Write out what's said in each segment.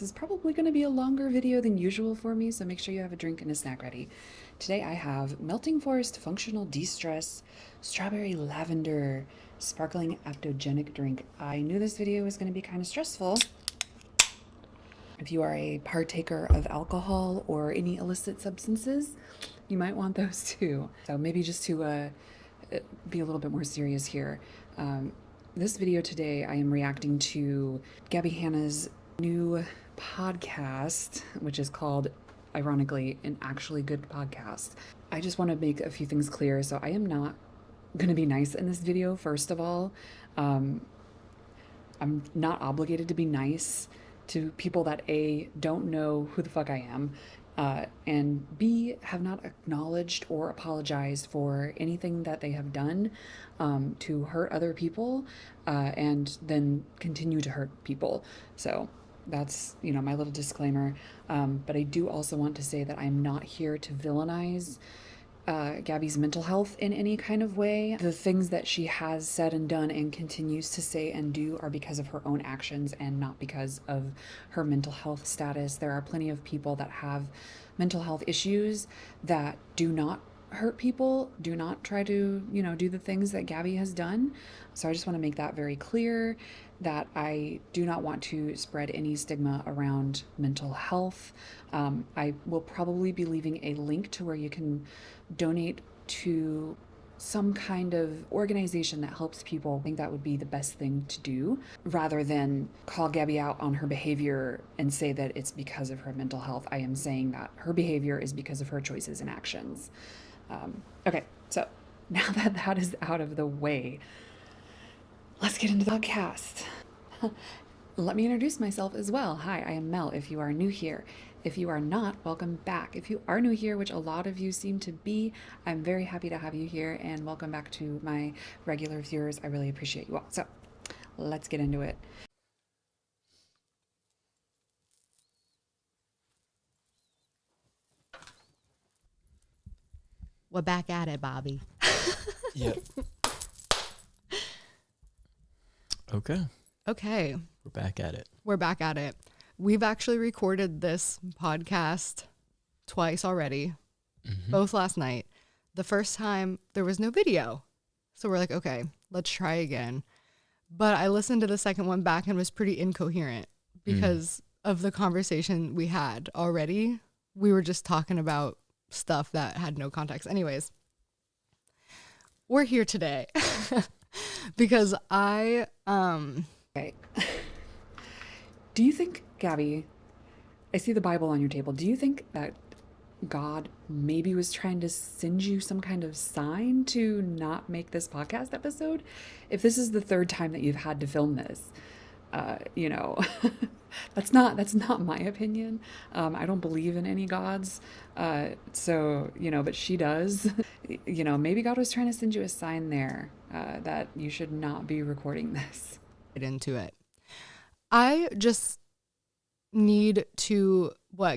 This is probably going to be a longer video than usual for me, so make sure you have a drink and a snack ready. Today I have Melting Forest Functional De-Stress Strawberry Lavender Sparkling Aptogenic Drink. I knew this video was going to be kind of stressful. If you are a partaker of alcohol or any illicit substances, you might want those too. So maybe just to be a little bit more serious here. This video today, I am reacting to Gabbie Hanna's new podcast, which is called, ironically, An Actually Good Podcast. I just want to make a few things clear. So I am not going to be nice in this video, first of all. I'm not obligated to be nice to people that A, don't know who the fuck I am, and B, have not acknowledged or apologized for anything that they have done to hurt other people and then continue to hurt people. So that's, my little disclaimer. But I do also want to say that I'm not here to villainize Gabbie's mental health in any kind of way. The things that she has said and done and continues to say and do are because of her own actions and not because of her mental health status. There are plenty of people that have mental health issues that do not hurt people, do not try to, do the things that Gabbie has done. So I just want to make that very clear, that I do not want to spread any stigma around mental health. I will probably be leaving a link to where you can donate to some kind of organization that helps people. I think that would be the best thing to do, rather than call Gabbie out on her behavior and say that it's because of her mental health. I am saying that her behavior is because of her choices and actions. Okay, so now that that is out of the way, let's get into the podcast. Let me introduce myself as well. Hi, I am Mel, if you are new here. If you are not, welcome back. If you are new here, which a lot of you seem to be, I'm very happy to have you here, and welcome back to my regular viewers. I really appreciate you all. So let's get into it. We're back at it, Bobby. Yep. Okay. Okay. We're back at it. We're back at it. We've actually recorded this podcast twice already, both last night. The first time there was no video. So we're like, okay, let's try again. But I listened to the second one back and was pretty incoherent because of the conversation we had already. We were just talking about stuff that had no context. Anyways, we're here today because I Okay. Do you think, Gabbie, I see the Bible on your table. Do you think that God maybe was trying to send you some kind of sign to not make this podcast episode? If this is the third time that you've had to film this, that's not my opinion. I don't believe in any gods. But she does. Maybe God was trying to send you a sign there that you should not be recording this. get into it. I just need to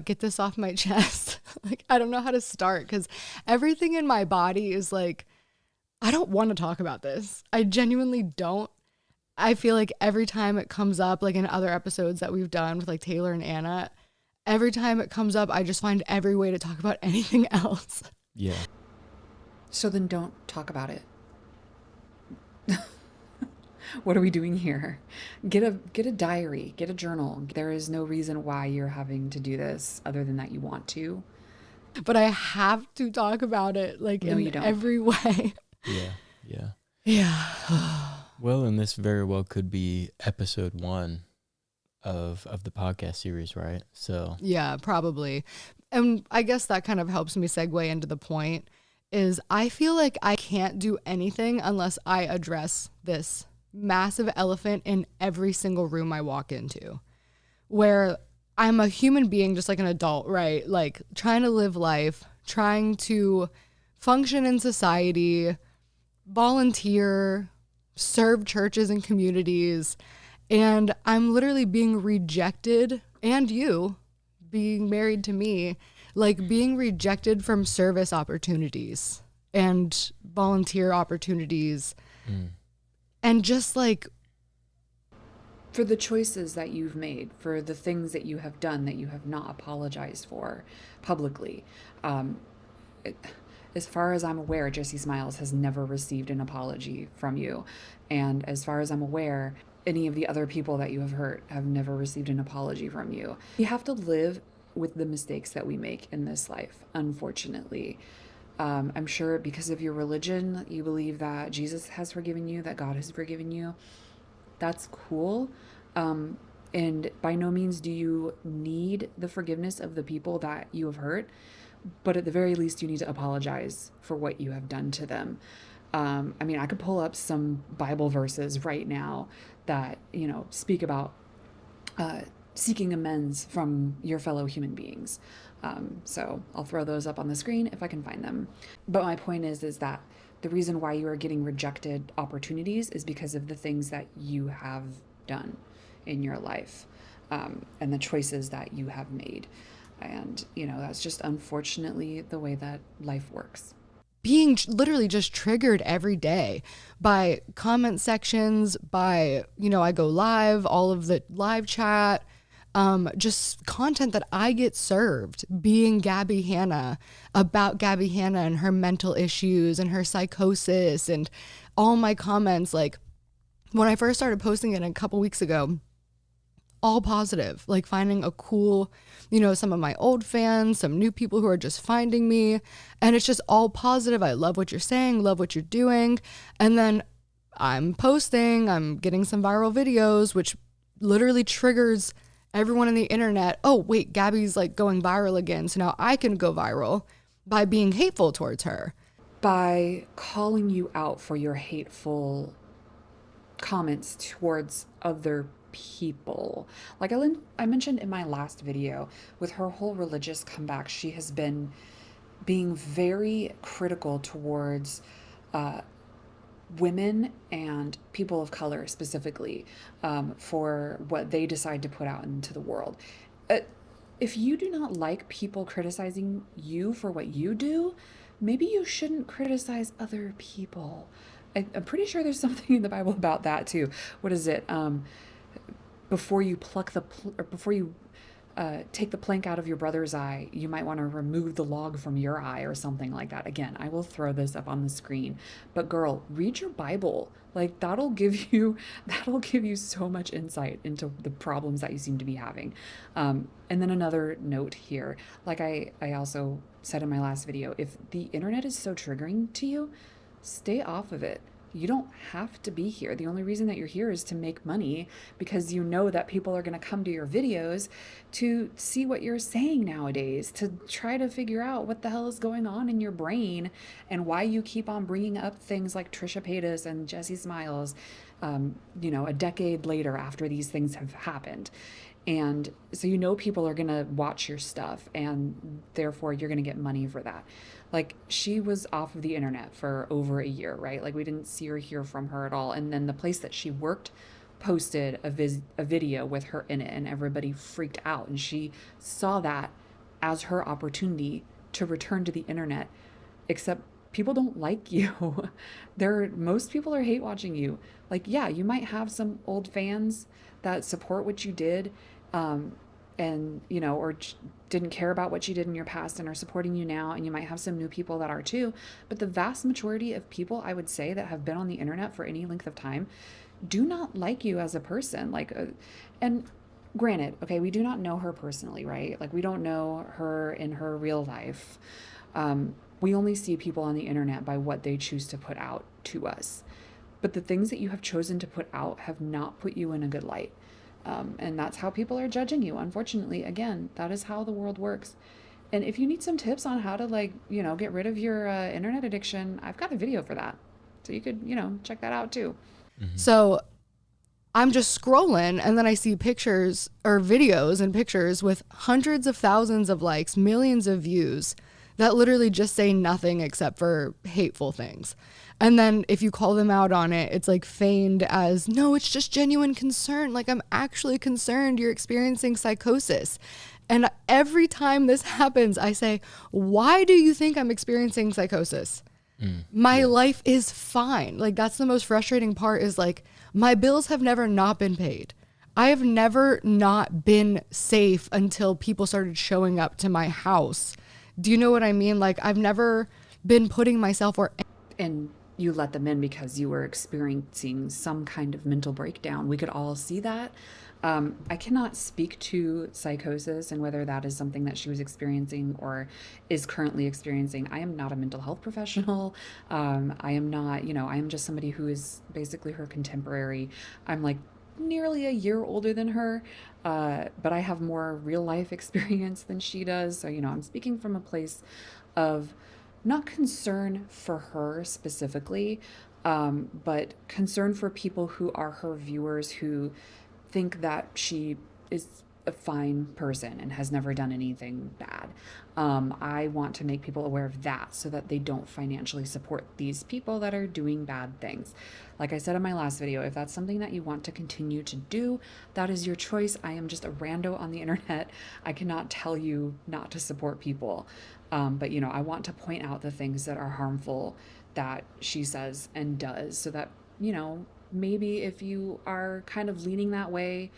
get this off my chest. I don't know how to start because everything in my body is like, I don't want to talk about this. I genuinely don't. I feel like every time it comes up, like in other episodes that we've done with like Taylor and Anna, every time it comes up, I just find every way to talk about anything else. Yeah. So then don't talk about it. What are we doing here? Get a diary, get a journal. There is no reason why you're having to do this other than that you want to. But I have to talk about it in every way. Yeah. Well, and this very well could be episode 1 of the podcast series, right? So yeah, probably. And I guess that kind of helps me segue into the point is I feel like I can't do anything unless I address this massive elephant in every single room I walk into, where I'm a human being, just like an adult, right? Like trying to live life, trying to function in society, volunteer, serve churches and communities. And I'm literally being rejected, and you being married to me, being rejected from service opportunities and volunteer opportunities. And just for the choices that you've made, for the things that you have done that you have not apologized for publicly. It, as far as I'm aware, Jessie Smiles has never received an apology from you. And as far as I'm aware, any of the other people that you have hurt have never received an apology from you. We have to live with the mistakes that we make in this life, unfortunately. I'm sure because of your religion, you believe that Jesus has forgiven you, that God has forgiven you. That's cool. And by no means do you need the forgiveness of the people that you have hurt, but at the very least, you need to apologize for what you have done to them. I mean, I could pull up some Bible verses right now that, speak about seeking amends from your fellow human beings. So I'll throw those up on the screen if I can find them. But my point is that the reason why you are getting rejected opportunities is because of the things that you have done in your life, and the choices that you have made. And, that's just unfortunately the way that life works. Being literally just triggered every day by comment sections, by, I go live, all of the live chat, just content that I get served, being Gabbie Hanna, about Gabbie Hanna and her mental issues and her psychosis, and all my comments, like when I first started posting it a couple weeks ago, all positive, like finding a cool, some of my old fans, some new people who are just finding me, and it's just all positive. I love what you're saying, love what you're doing. And then I'm posting, I'm getting some viral videos, which literally triggers everyone on the internet. Oh, wait, Gabbie's like going viral again. So now I can go viral by being hateful towards her. By calling you out for your hateful comments towards other people. Like I mentioned in my last video, with her whole religious comeback, she has been being very critical towards women and people of color specifically, for what they decide to put out into the world. If you do not like people criticizing you for what you do, maybe you shouldn't criticize other people. I'm pretty sure there's something in the Bible about that too. What is it? Before you take the plank out of your brother's eye, you might want to remove the log from your eye, or something like that. Again, I will throw this up on the screen. But girl, read your Bible. Like that'll give you so much insight into the problems that you seem to be having. And then another note here, like I also said in my last video, if the internet is so triggering to you, stay off of it. You don't have to be here. The only reason that you're here is to make money, because you know that people are going to come to your videos to see what you're saying nowadays, to try to figure out what the hell is going on in your brain and why you keep on bringing up things like Trisha Paytas and Jessie Smiles, a decade later after these things have happened. And so people are going to watch your stuff, and therefore you're going to get money for that. Like, she was off of the internet for over a year, right? Like, we didn't see or hear from her at all. And then the place that she worked posted a video with her in it, and everybody freaked out. And she saw that as her opportunity to return to the internet, except people don't like you. Most people are hate watching you. Like, yeah, you might have some old fans that support what you did, and or didn't care about what you did in your past and are supporting you now, and you might have some new people that are too. But the vast majority of people, I would say, that have been on the internet for any length of time do not like you as a person. And granted, okay, we do not know her personally, right? Like, we don't know her in her real life. We only see people on the internet by what they choose to put out to us. But the things that you have chosen to put out have not put you in a good light. And that's how people are judging you. Unfortunately, again, that is how the world works. And if you need some tips on how to get rid of your internet addiction, I've got a video for that. So you could, check that out too. Mm-hmm. So I'm just scrolling, and then I see pictures or videos and pictures with hundreds of thousands of likes, millions of views that literally just say nothing except for hateful things. And then if you call them out on it, it's like feigned as, no, it's just genuine concern. Like, I'm actually concerned you're experiencing psychosis. And every time this happens, I say, why do you think I'm experiencing psychosis? My life is fine. Like, that's the most frustrating part, is like, my bills have never not been paid. I have never not been safe until people started showing up to my house. Do you know what I mean? Like, I've never been putting myself or And you let them in because you were experiencing some kind of mental breakdown. We could all see that. I cannot speak to psychosis and whether that is something that she was experiencing or is currently experiencing. I am not a mental health professional. I am not, I am just somebody who is basically her contemporary. I'm like nearly a year older than her, but I have more real life experience than she does. So, I'm speaking from a place of not concern for her specifically, but concern for people who are her viewers who think that she is a fine person and has never done anything bad. I want to make people aware of that so that they don't financially support these people that are doing bad things. Like I said in my last video, if that's something that you want to continue to do, that is your choice. I am just a rando on the internet. I cannot tell you not to support people. But I want to point out the things that are harmful that she says and does so that, maybe if you are kind of leaning that way,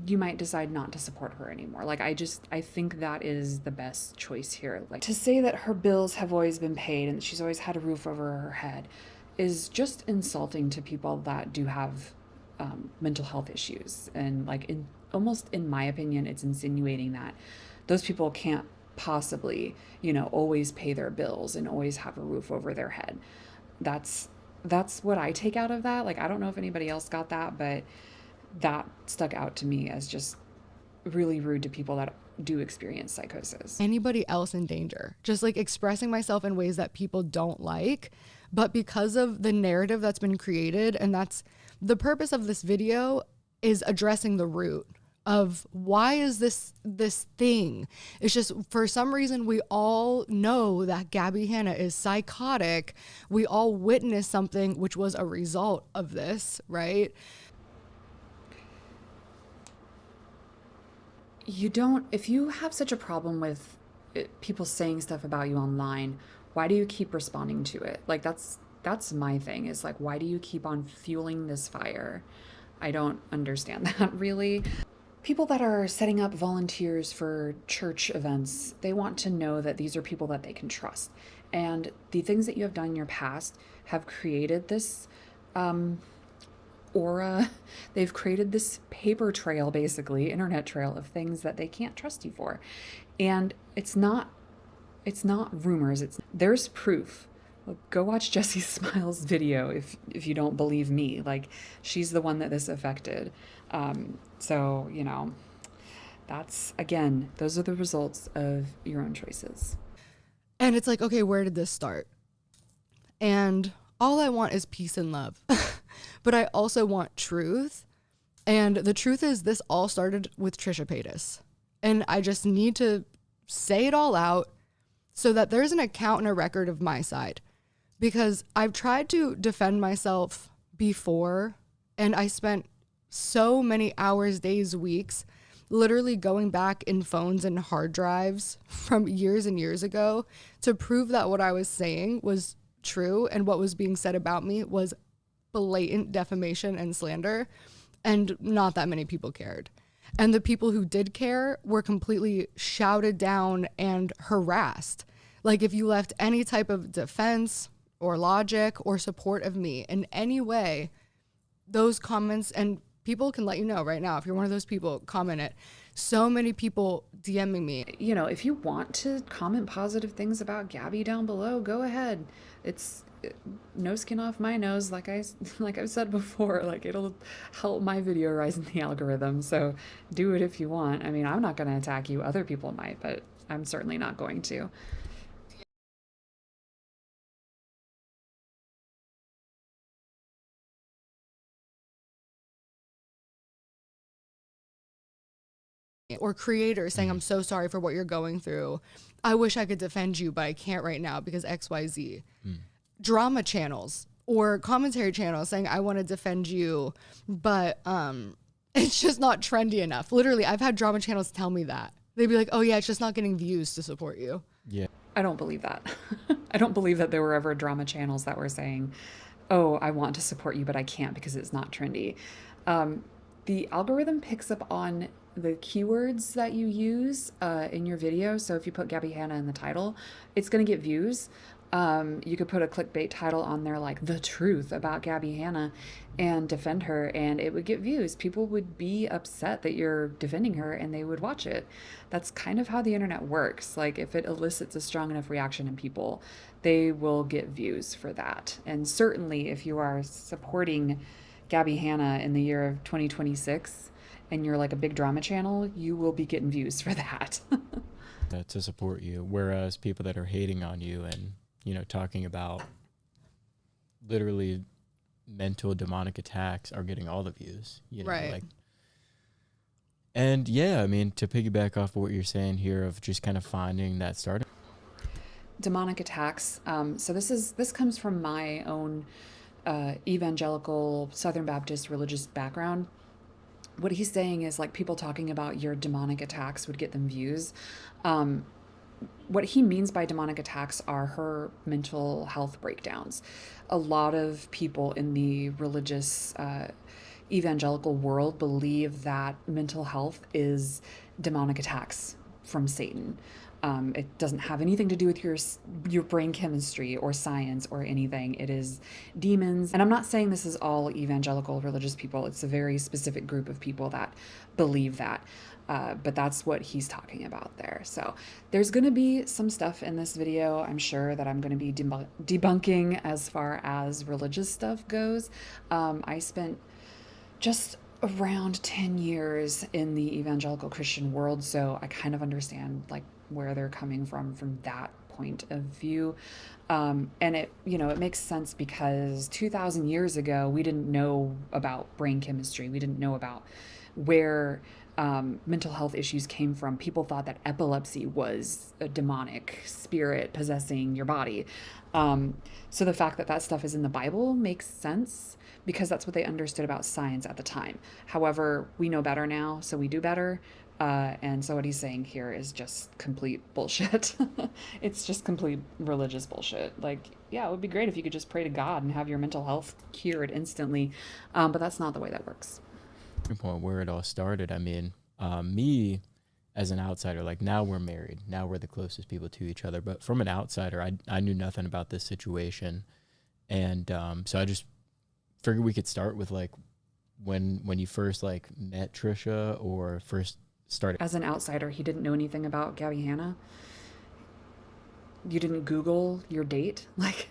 you might decide not to support her anymore. Like, I think that is the best choice here. Like, to say that her bills have always been paid and that she's always had a roof over her head is just insulting to people that do have mental health issues. And like, almost in my opinion, it's insinuating that those people can't possibly, always pay their bills and always have a roof over their head. That's what I take out of that. Like, I don't know if anybody else got that, but that stuck out to me as just really rude to people that do experience psychosis. anybody else in danger. Just like expressing myself in ways that people don't like. But because of the narrative that's been created, and that's the purpose of this video, is addressing the root of why is this thing. It's just, for some reason, we all know that Gabbie Hanna is psychotic. We all witnessed something which was a result of this, right? If you have such a problem with people saying stuff about you online, why do you keep responding to it? Like, that's my thing, is like, why do you keep on fueling this fire? I don't understand that, really. People that are setting up volunteers for church events, they want to know that these are people that they can trust. And the things that you have done in your past have created this aura. They've created this paper trail, basically, internet trail of things that they can't trust you for. And it's not rumors. There's proof. Go watch Jessie Smiles' video if you don't believe me. Like, she's the one that this affected. So, that's, again, those are the results of your own choices. And it's like, okay, where did this start? And all I want is peace and love. But I also want truth. And the truth is, this all started with Trisha Paytas. And I just need to say it all out so that there's an account and a record of my side. Because I've tried to defend myself before, and I spent so many hours, days, weeks, literally going back in phones and hard drives from years and years ago to prove that what I was saying was true and what was being said about me was blatant defamation and slander. And not that many people cared. And the people who did care were completely shouted down and harassed. Like, if you left any type of defense or logic or support of me in any way, those comments, and people can let you know right now, if you're one of those people, comment it. So many people DMing me. If you want to comment positive things about Gabbie down below, go ahead. It's no skin off my nose, like I've said before. Like, it'll help my video rise in the algorithm, so do it if you want. I mean, I'm not going to attack you. Other people might, but I'm certainly not going to. Or creators saying, I'm so sorry for what you're going through. I wish I could defend you, but I can't right now because XYZ. Drama channels or commentary channels saying, I want to defend you, but it's just not trendy enough. Literally, I've had drama channels tell me that. They'd be like, oh yeah, it's just not getting views to support you. Yeah. I don't believe that. I don't believe that there were ever drama channels that were saying, oh, I want to support you, but I can't because it's not trendy. the algorithm picks up on the keywords that you use in your video. So if you put Gabbie Hanna in the title, it's going to get views. You could put a clickbait title on there like "The Truth About Gabbie Hanna" and defend her, and it would get views. People would be upset that you're defending her and they would watch it. That's kind of how the internet works. Like, if it elicits a strong enough reaction in people, they will get views for that. And certainly if you are supporting Gabbie Hanna in the year of 2026 and you're like a big drama channel, you will be getting views for that. To support you, whereas people that are hating on you and, you know, talking about literally mental demonic attacks are getting all the views, you know, Right. like. And yeah, I mean, to piggyback off of what you're saying here of just kind of finding that starting Demonic attacks. So this comes from my own evangelical Southern Baptist religious background. What he's saying is, like, people talking about your demonic attacks would get them views. What he means by demonic attacks are her mental health breakdowns. A lot of people in the religious evangelical world believe that mental health is demonic attacks from Satan. It doesn't have anything to do with your brain chemistry or science or anything. It is demons. And I'm not saying this is all evangelical religious people. It's a very specific group of people that believe that. But that's what he's talking about there. So there's going to be some stuff in this video, I'm sure, that I'm going to be debunking as far as religious stuff goes. I spent just around 10 years in the evangelical Christian world, so I kind of understand like where they're coming from that point of view. And it, you know, it makes sense because 2,000 years ago, we didn't know about brain chemistry. We didn't know about where mental health issues came from. People thought that epilepsy was a demonic spirit possessing your body. So the fact that that stuff is in the Bible makes sense because that's what they understood about science at the time. However, we know better now, so we do better. And so what he's saying here is just complete bullshit. It's just complete religious bullshit. Like, yeah, it would be great if you could just pray to God and have your mental health cured instantly. But that's not the way that works. point where it all started. I mean, me as an outsider, like now we're married, now we're the closest people to each other. But from an outsider, I knew nothing about this situation. And so I just figured we could start with like when you first like met Trisha or first started. As an outsider, he didn't know anything about Gabbie Hanna. You didn't Google your date. Like,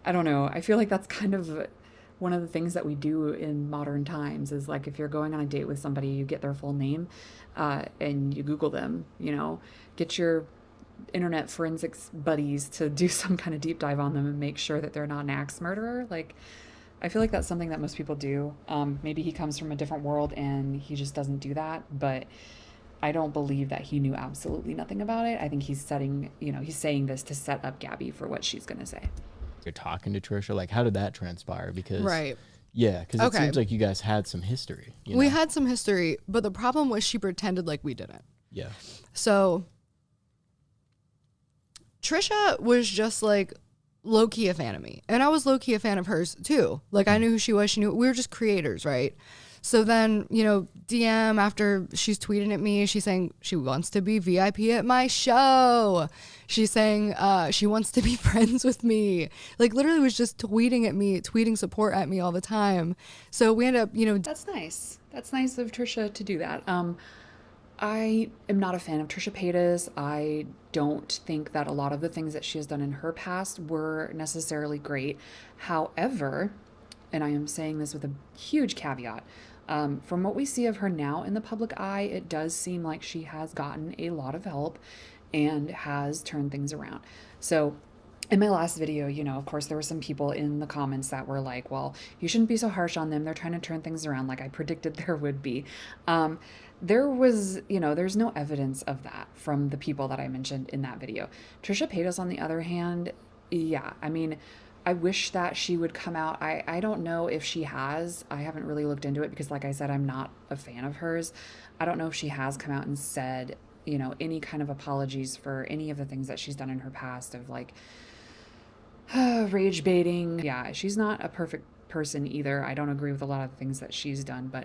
I don't know. I feel like that's kind of one of the things that we do in modern times is like if you're going on a date with somebody, you get their full name and you Google them, you know, get your internet forensics buddies to do some kind of deep dive on them and make sure that they're not an axe murderer. Like, I feel like that's something that most people do. Maybe he comes from a different world and he just doesn't do that, but I don't believe that he knew absolutely nothing about it. I think he's he's saying this to set up Gabbie for what she's going to say. You're talking to Trisha, like how did that transpire? Because Right. yeah, because it seems like you guys had some history. You know? We had some history, but the problem was she pretended like we didn't. Yeah. So Trisha was just like low-key a fan of me. And I was low-key a fan of hers too. Like I knew who she was. She knew we were just creators, right? So then, you know, DM after she's tweeting at me, she's saying she wants to be VIP at my show. She's saying she wants to be friends with me. Like literally was just tweeting at me, tweeting support at me all the time. So we end up, you know. That's nice. That's nice of Trisha to do that. I am not a fan of Trisha Paytas. I don't think that a lot of the things that she has done in her past were necessarily great. However, and I am saying this with a huge caveat, from what we see of her now in the public eye, it does seem like she has gotten a lot of help and has turned things around. So in my last video, you know, of course, there were some people in the comments that were like, well, you shouldn't be so harsh on them. They're trying to turn things around, like I predicted there would be. There was, you know, there's no evidence of that from the people that I mentioned in that video. Trisha Paytas, on the other hand, yeah, I mean, I wish that she would come out. I don't know if she has. I haven't really looked into it because, like I said, I'm not a fan of hers. I don't know if she has come out and said, you know, any kind of apologies for any of the things that she's done in her past of like rage baiting. Yeah, she's not a perfect person either. I don't agree with a lot of the things that she's done, but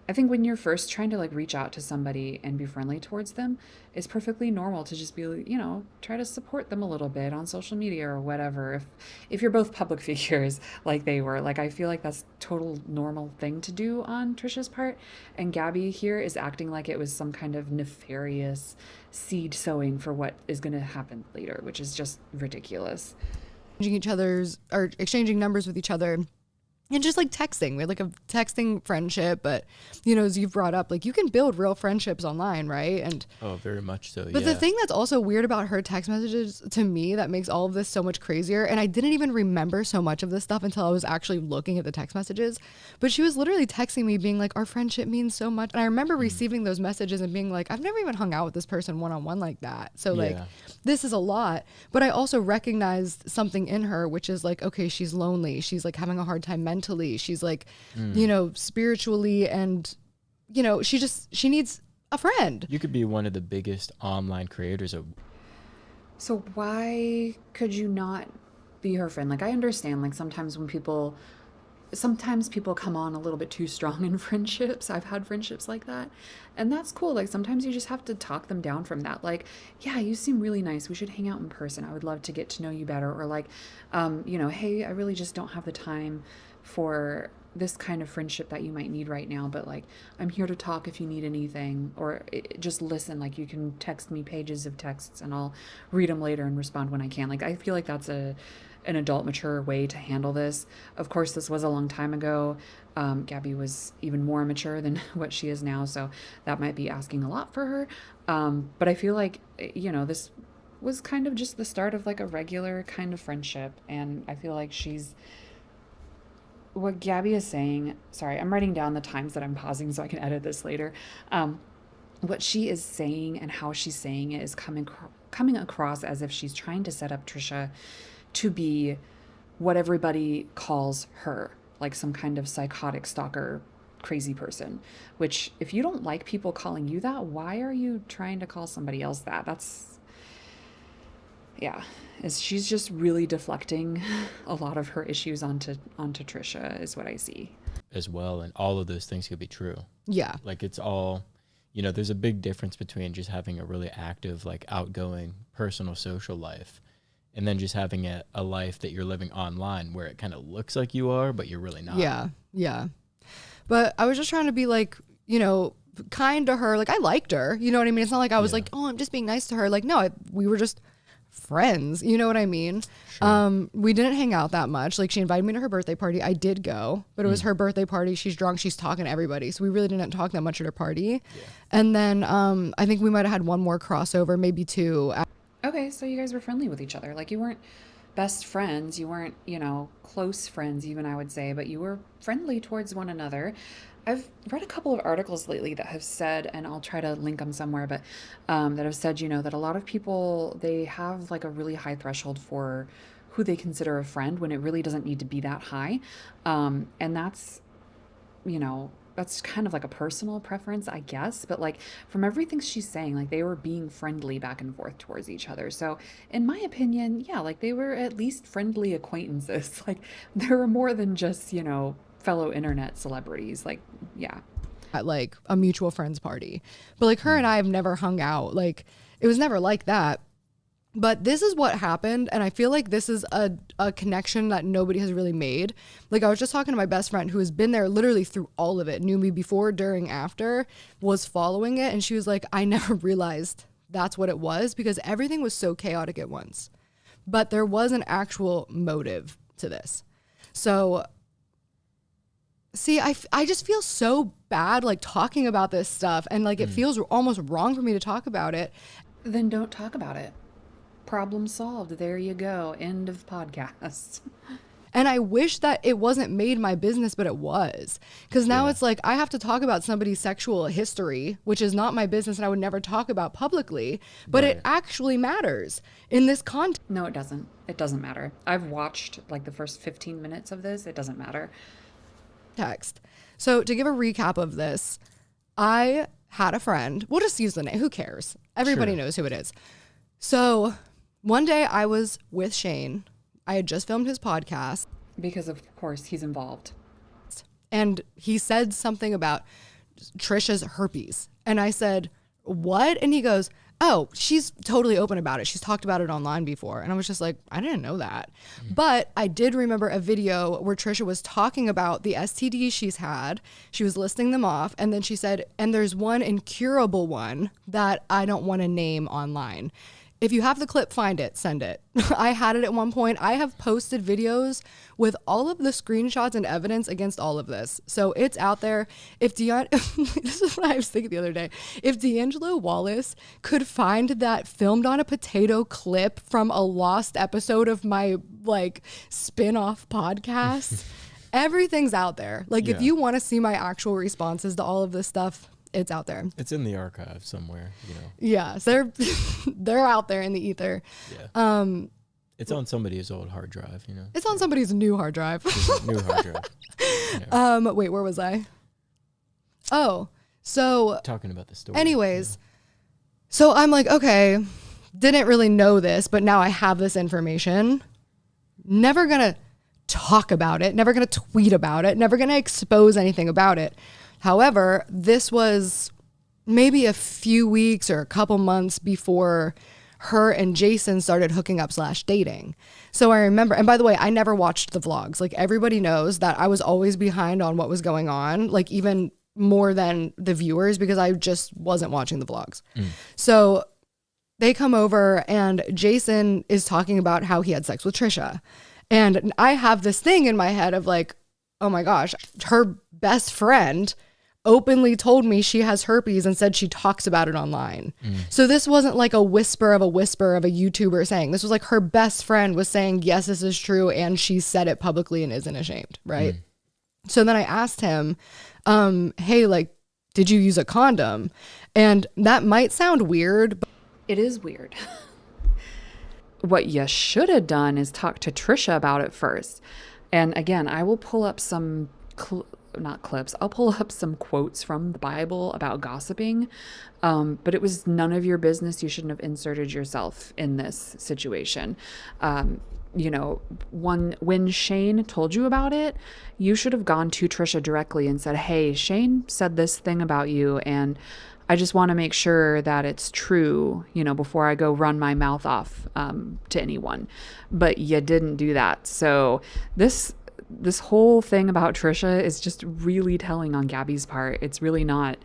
I think when you're first trying to like reach out to somebody and be friendly towards them, it's perfectly normal to just be, try to support them a little bit on social media or whatever. If you're both public figures like they were, like I feel like that's total normal thing to do on Trisha's part. And Gabbie here is acting like it was some kind of nefarious seed sowing for what is going to happen later, which is just ridiculous. Exchanging numbers with each other. And just like texting, we had like a texting friendship, but as you've brought up, like you can build real friendships online, right? And Oh, very much so. but yeah. the thing that's also weird about her text messages to me that makes all of this so much crazier, and I didn't even remember so much of this stuff until I was actually looking at the text messages, but she was literally texting me being like, our friendship means so much. And I remember receiving those messages and being like, I've never even hung out with this person one-on-one like that. So like, Yeah. this is a lot. But I also recognized something in her, which is like, okay, she's lonely. She's like having a hard time mentally. She's like, spiritually, and she needs a friend. You could be one of the biggest online creators of. So why could you not be her friend? Like I understand like sometimes people come on a little bit too strong in friendships. I've had friendships like that. And that's cool. Like sometimes you just have to talk them down from that. Like, yeah, you seem really nice. We should hang out in person. I would love to get to know you better. Or like, hey, I really just don't have the time for this kind of friendship that you might need right now, but like I'm here to talk if you need anything, or just listen. Like you can text me pages of texts and I'll read them later and respond when I can. Like I feel like that's an adult, mature way to handle this. Of course, this was a long time ago. Gabbie was even more mature than what she is now, so that might be asking a lot for her. But I feel like this was kind of just the start of like a regular kind of friendship, and I feel like what Gabbie is saying, sorry, I'm writing down the times that I'm pausing so I can edit this later. What she is saying and how she's saying it is coming across as if she's trying to set up Trisha to be what everybody calls her, like some kind of psychotic stalker, crazy person. Which, if you don't like people calling you that, why are you trying to call somebody else that? She's just really deflecting a lot of her issues onto Trisha is what I see. As well, and all of those things could be true. Yeah. Like it's all, there's a big difference between just having a really active, like outgoing personal social life and then just having a life that you're living online where it kind of looks like you are, but you're really not. Yeah. Yeah. But I was just trying to be like, kind to her. Like I liked her, you know what I mean? It's not like I was like, oh, I'm just being nice to her. Like, no, we were just friends, you know what I mean? Sure. We didn't hang out that much. Like she invited me to her birthday party. I did go, but it was her birthday party. She's drunk. She's talking to everybody. So we really didn't talk that much at her party. Yeah. And then I think we might have had one more crossover, maybe two. Okay, so you guys were friendly with each other. Like you weren't best friends. You weren't, close friends even, I would say, but you were friendly towards one another. I've read a couple of articles lately that have said, and I'll try to link them somewhere, but that have said, that a lot of people, they have like a really high threshold for who they consider a friend when it really doesn't need to be that high. And that's, that's kind of like a personal preference, I guess. But like from everything she's saying, like they were being friendly back and forth towards each other. So in my opinion, yeah, like they were at least friendly acquaintances. Like there were more than just, fellow internet celebrities. Like, yeah. At like a mutual friends party. But like her and I have never hung out. Like it was never like that. But this is what happened. And I feel like this is a connection that nobody has really made. Like I was just talking to my best friend who has been there literally through all of it, knew me before, during, after, was following it. And she was like, I never realized that's what it was because everything was so chaotic at once. But there was an actual motive to this. So see, I just feel so bad like talking about this stuff, and like it feels almost wrong for me to talk about it. Then don't talk about it. Problem solved. There you go. End of podcast. And I wish that it wasn't made my business, but it was. Because now it's like I have to talk about somebody's sexual history, which is not my business and I would never talk about publicly, but it actually matters in this context. No, it doesn't. It doesn't matter. I've watched like the first 15 minutes of this. It doesn't matter. So to give a recap of this, I had a friend. We'll just use the name. Who cares? Everybody knows who it is. So one day I was with Shane. I had just filmed his podcast. Because of course he's involved. And he said something about Trisha's herpes. And I said, what? And he goes, oh, she's totally open about it. She's talked about it online before. And I was just like, I didn't know that. But I did remember a video where Trisha was talking about the STDs she's had. She was listing them off. And then she said, and there's one incurable one that I don't want to name online. If you have the clip, find it, send it. I had it at one point. I have posted videos with all of the screenshots and evidence against all of this. So it's out there. If this is what I was thinking the other day. If D'Angelo Wallace could find that filmed on a potato clip from a lost episode of my like spin-off podcast, everything's out there. Like if you want to see my actual responses to all of this stuff, it's out there. It's in the archive somewhere, you know. Yes, they're out there in the ether. Yeah. It's on somebody's old hard drive, you know. It's on somebody's new hard drive. New hard drive. Yeah. Wait, where was I? Oh, so talking about the story. Anyways, so I'm like, okay, didn't really know this, but now I have this information. Never gonna talk about it. Never gonna tweet about it. Never gonna expose anything about it. However, this was maybe a few weeks or a couple months before her and Jason started hooking up / dating. So I remember, and by the way, I never watched the vlogs. Like everybody knows that I was always behind on what was going on, like even more than the viewers because I just wasn't watching the vlogs. So they come over and Jason is talking about how he had sex with Trisha. And I have this thing in my head of like, oh my gosh, her best friend openly told me she has herpes and said she talks about it online. So this wasn't like a whisper of a YouTuber saying. This was like her best friend was saying, yes, this is true. And she said it publicly and isn't ashamed. Right. So then I asked him, hey, like, did you use a condom? And that might sound weird, but It is weird. What you should have done is talk to Trisha about it first. And again, I will pull up some not clips. I'll pull up some quotes from the Bible about gossiping. But it was none of your business. You shouldn't have inserted yourself in this situation. You know, when Shane told you about it, you should have gone to Trisha directly and said, hey, Shane said this thing about you, and I just want to make sure that it's true, you know, before I go run my mouth off to anyone. But you didn't do that. So this whole thing about Trisha is just really telling on Gabbie's part. It's really not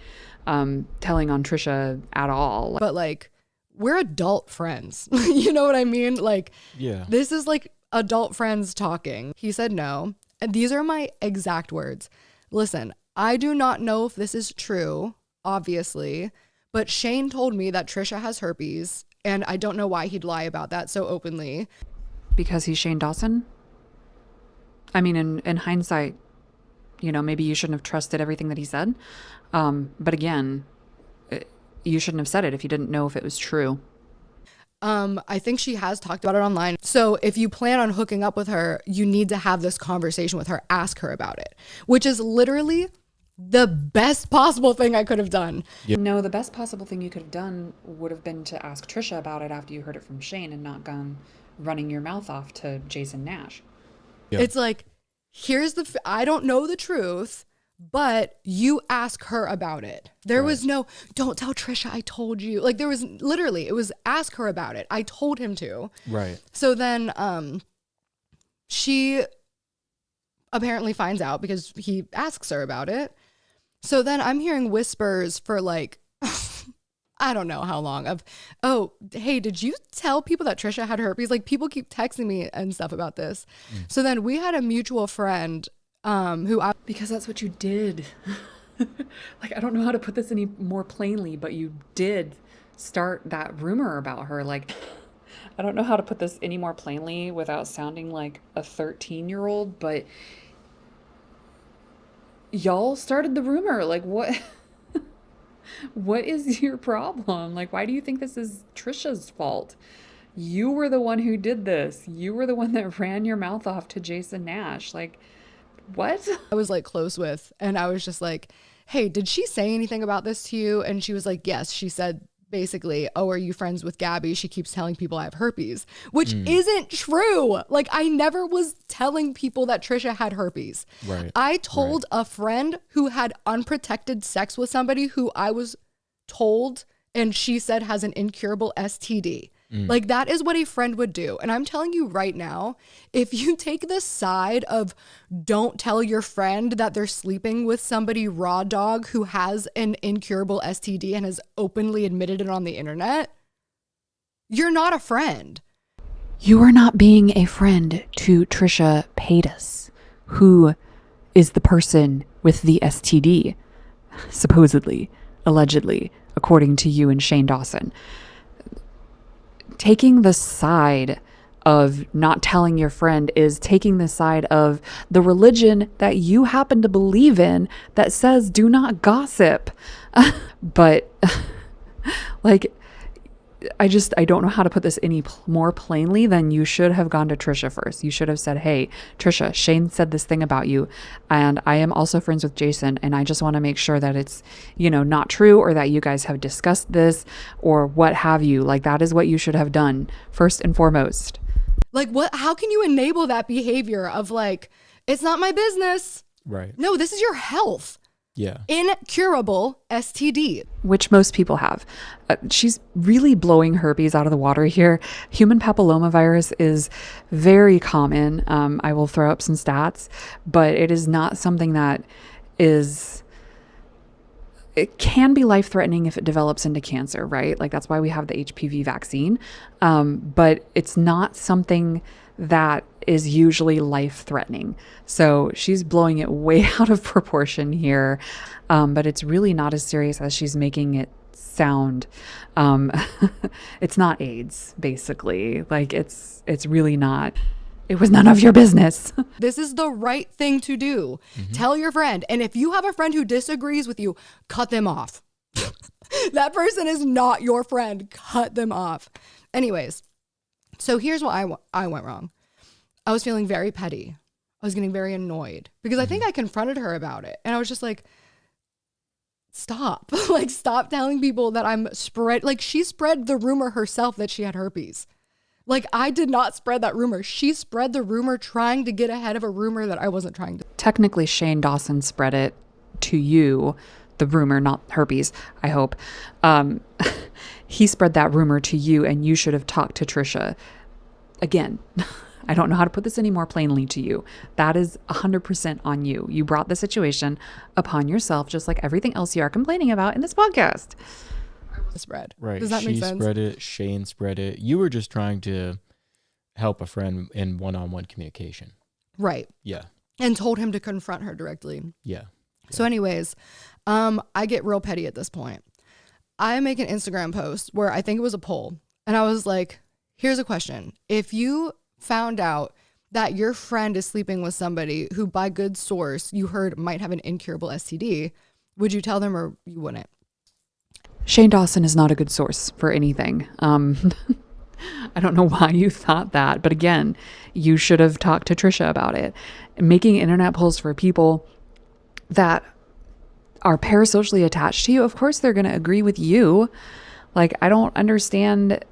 telling on Trisha at all. But like, we're adult friends. You know what I mean? Like, yeah, this is like adult friends talking. He said no. And these are my exact words. Listen, I do not know if this is true, obviously, but Shane told me that Trisha has herpes, and I don't know why he'd lie about that so openly. Because he's Shane Dawson? I mean, in hindsight, you know, maybe you shouldn't have trusted everything that he said. But again, you shouldn't have said it if you didn't know if it was true. I think she has talked about it online. So if you plan on hooking up with her, you need to have this conversation with her, ask her about it, which is literally the best possible thing I could have done. Yep. No, the best possible thing you could have done would have been to ask Trisha about it after you heard it from Shane and not gone running your mouth off to Jason Nash. Yeah. It's like, here's I don't know the truth, but you ask her about it. There was no, don't tell Trisha I told you. Like there was literally, it was ask her about it. I told him to. Right. So then she apparently finds out because he asks her about it. So then I'm hearing whispers for like, I don't know how long of, oh, hey, did you tell people that Trisha had herpes? Like people keep texting me and stuff about this. So then we had a mutual friend because that's what you did. Like, I don't know how to put this any more plainly, but you did start that rumor about her. Like, I don't know how to put this any more plainly without sounding like a 13-year-old, but y'all started the rumor. Like, what? What is your problem? Like, why do you think this is Trisha's fault? You were the one who did this. You were the one that ran your mouth off to Jason Nash. Like, what? I was like close with, and I was just like, hey, did she say anything about this to you? And she was like, yes, she said basically, oh, are you friends with Gabbie? She keeps telling people I have herpes, which isn't true. Like, I never was telling people that Trisha had herpes. Right. I told a friend who had unprotected sex with somebody who I was told and she said has an incurable STD. Like, that is what a friend would do. And I'm telling you right now, if you take the side of don't tell your friend that they're sleeping with somebody raw dog who has an incurable STD and has openly admitted it on the internet, you're not a friend. You are not being a friend to Trisha Paytas, who is the person with the STD, supposedly, allegedly, according to you and Shane Dawson. Taking the side of not telling your friend is taking the side of the religion that you happen to believe in that says do not gossip. But like, I don't know how to put this any more plainly than you should have gone to Trisha first. You should have said, hey, Trisha, Shane said this thing about you, and I am also friends with Jason, and I just want to make sure that it's, not true, or that you guys have discussed this, or what have you. Like, that is what you should have done first and foremost. Like, how can you enable that behavior of like, it's not my business? Right. No, this is your health. Yeah. Incurable STD. Which most people have. She's really blowing herpes out of the water here. Human papillomavirus is very common. I will throw up some stats, but it is not something that it can be life-threatening if it develops into cancer, right? Like, that's why we have the HPV vaccine. But it's not something that is usually life-threatening. So she's blowing it way out of proportion here. But it's really not as serious as she's making it sound. It's not AIDS, basically. Like, it's really not. It was none of your business. This is the right thing to do. Tell your friend. And if you have a friend who disagrees with you, cut them off. That person is not your friend. Cut them off. Anyways, so here's what I went wrong. I was feeling very petty. I was getting very annoyed because I think I confronted her about it. And I was just like, stop. Like, stop telling people that she spread the rumor herself that she had herpes. Like, I did not spread that rumor. She spread the rumor trying to get ahead of a rumor that I wasn't trying to. Technically, Shane Dawson spread it to you, the rumor, not herpes, I hope. He spread that rumor to you, and you should have talked to Trisha. Again, I don't know how to put this any more plainly to you. That is 100% on you. You brought the situation upon yourself, just like everything else you are complaining about in this podcast. Spread. Right. Does that make sense? She spread it. Shane spread it. You were just trying to help a friend in one-on-one communication. Right. Yeah. And told him to confront her directly. Yeah. So anyways, I get real petty at this point. I make an Instagram post where I think it was a poll. And I was like, here's a question. If you found out that your friend is sleeping with somebody who by good source you heard might have an incurable STD, would you tell them or you wouldn't? Shane Dawson is not a good source for anything. I don't know why you thought that, but again, you should have talked to Trisha about it. Making internet polls for people that are parasocially attached to you, of course they're going to agree with you. Like, I don't understand.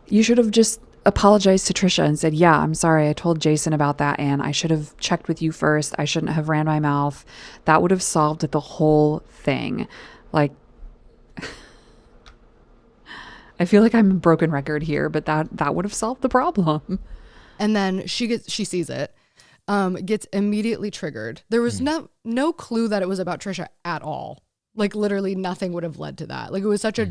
You should have just apologized to Trisha and said, yeah, I'm sorry, I told Jason about that, and I should have checked with you first. I shouldn't have ran my mouth. That would have solved the whole thing. Like, I feel like I'm a broken record here, but that would have solved the problem. And then she sees it, gets immediately triggered. There was no clue that it was about Trisha at all. Like, literally nothing would have led to that. Like, it was such a...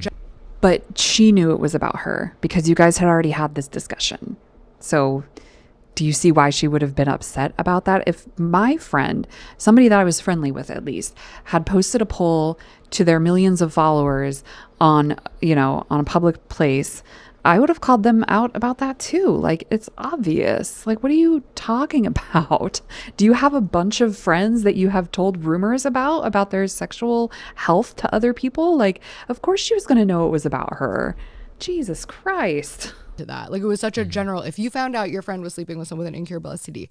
But she knew it was about her because you guys had already had this discussion. So do you see why she would have been upset about that? If my friend, somebody that I was friendly with at least, had posted a poll to their millions of followers on a public place, I would have called them out about that too. Like, it's obvious. Like, what are you talking about? Do you have a bunch of friends that you have told rumors about their sexual health to other people? Like, of course she was going to know it was about her. Jesus Christ. To that. Like, it was such a general, if you found out your friend was sleeping with someone with an incurable STD,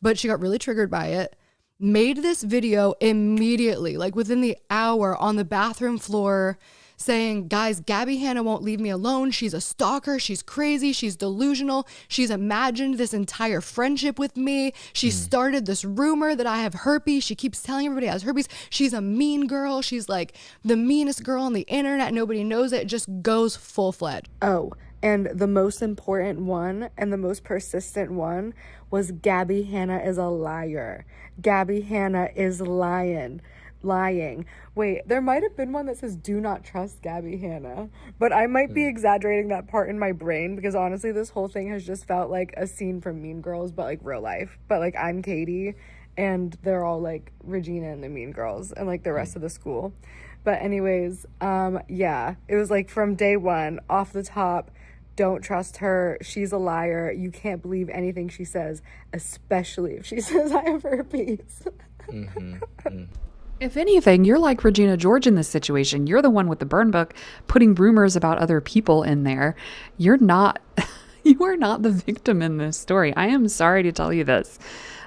but she got really triggered by it, made this video immediately, like within the hour, on the bathroom floor, saying, guys, Gabbie Hanna won't leave me alone. She's a stalker. She's crazy. She's delusional. She's imagined this entire friendship with me. She started this rumor that I have herpes. She keeps telling everybody I has herpes. She's a mean girl. She's like the meanest girl on the internet. Nobody knows it. It just goes full-fledged. Oh, and the most important one and the most persistent one was Gabbie Hanna is a liar. Gabbie Hanna is lying. Wait, there might have been one that says do not trust Gabbie Hanna, but I might be exaggerating that part in my brain because honestly this whole thing has just felt like a scene from Mean Girls, but like real life. But like I'm Katie and they're all like Regina and the Mean Girls and like the rest of the school. But anyways, yeah, it was like from day one, off the top, don't trust her. She's a liar. You can't believe anything she says, especially if she says I have herpes. If anything, you're like Regina George in this situation. You're the one with the burn book putting rumors about other people in there. You're not, you are not the victim in this story. I am sorry to tell you this.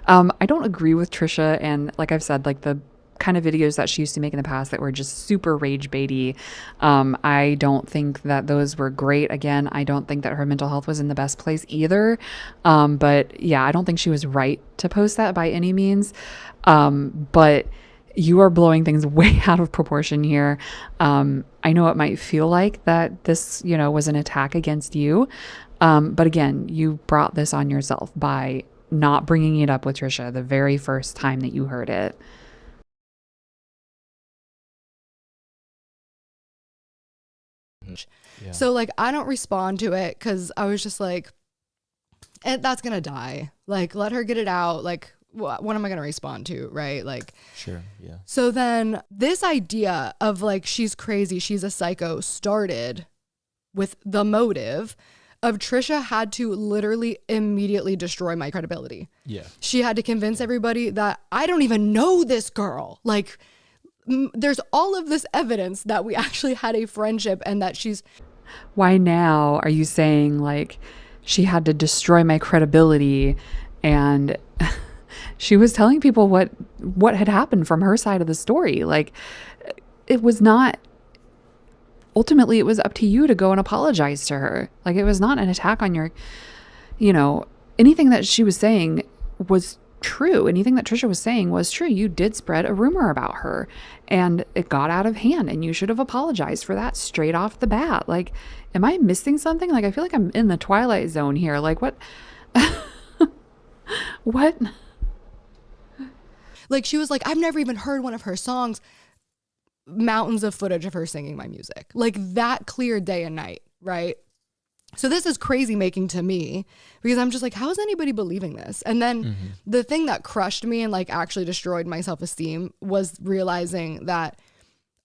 I don't agree with Trisha. And like I've said, like the kind of videos that she used to make in the past that were just super rage baity. I don't think that those were great. Again, I don't think that her mental health was in the best place either. But yeah, I don't think she was right to post that by any means. But you are blowing things way out of proportion here. I know it might feel like that this, was an attack against you. But again, you brought this on yourself by not bringing it up with Trisha the very first time that you heard it. Yeah. So like, I don't respond to it because I was just like, that's going to die. Like, let her get it out. Like, what am I going to respond to? Right. Like, sure. Yeah. So then this idea of like, she's crazy, she's a psycho started with the motive of Trisha had to literally immediately destroy my credibility. Yeah. She had to convince everybody that I don't even know this girl. Like, there's all of this evidence that we actually had a friendship and that she's... Why now are you saying like she had to destroy my credibility and she was telling people what had happened from her side of the story? Like, it was not... Ultimately, it was up to you to go and apologize to her. Like, it was not an attack on your, anything that she was saying was true. Anything that Trisha was saying was true. You did spread a rumor about her and it got out of hand and you should have apologized for that straight off the bat. Like, am I missing something? Like, I feel like I'm in the Twilight Zone here. Like, what? What? Like, she was like, I've never even heard one of her songs. Mountains of footage of her singing my music, like that clear day and night, right? So this is crazy making to me because I'm just like, how is anybody believing this? And then the thing that crushed me and like actually destroyed my self-esteem was realizing that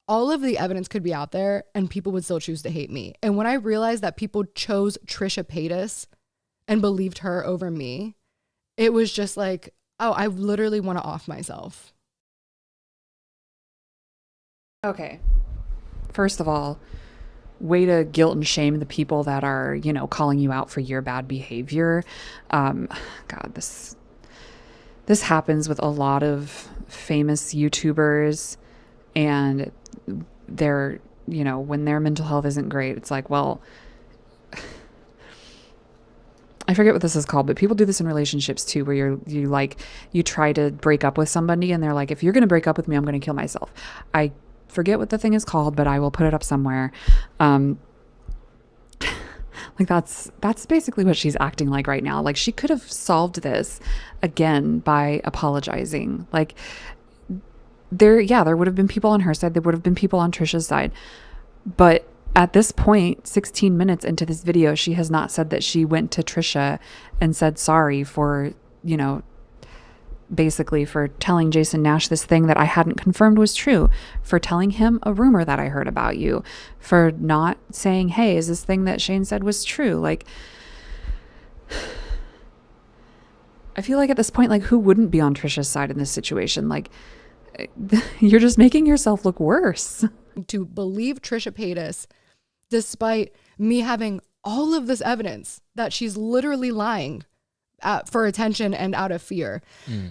all of the evidence could be out there and people would still choose to hate me. And when I realized that people chose Trisha Paytas and believed her over me, it was just like, oh, I literally want to off myself. Okay. First of all, way to guilt and shame the people that are, calling you out for your bad behavior. God, this happens with a lot of famous YouTubers, and they're, when their mental health isn't great, it's like, well, I forget what this is called, but people do this in relationships too, where you try to break up with somebody and they're like, if you're going to break up with me, I'm going to kill myself. I forget what the thing is called, but I will put it up somewhere. Like that's basically what she's acting like right now. Like, she could have solved this again by apologizing. Like, there would have been people on her side. There would have been people on Trisha's side. But at this point, 16 minutes into this video, she has not said that she went to Trisha and said sorry for, basically for telling Jason Nash this thing that I hadn't confirmed was true, for telling him a rumor that I heard about you, for not saying, hey, is this thing that Shane said was true? Like, I feel like at this point, like, who wouldn't be on Trisha's side in this situation? Like, you're just making yourself look worse. To believe Trisha Paytas, despite me having all of this evidence that she's literally lying for attention and out of fear.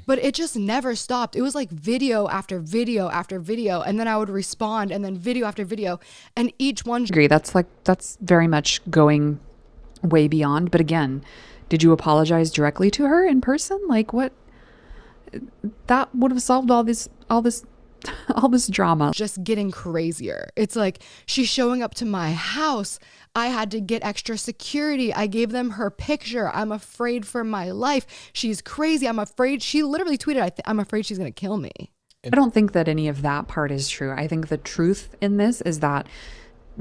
But it just never stopped. It was like video after video after video. And then I would respond, and then video after video. And each one. Agree. That's very much going way beyond. But again, did you apologize directly to her in person? Like what? That would have solved all this drama. Just getting crazier. It's like she's showing up to my house. I had to get extra security. I gave them her picture. I'm afraid for my life. She's crazy. I'm afraid. She literally tweeted, I'm afraid she's going to kill me. I don't think that any of that part is true. I think the truth in this is that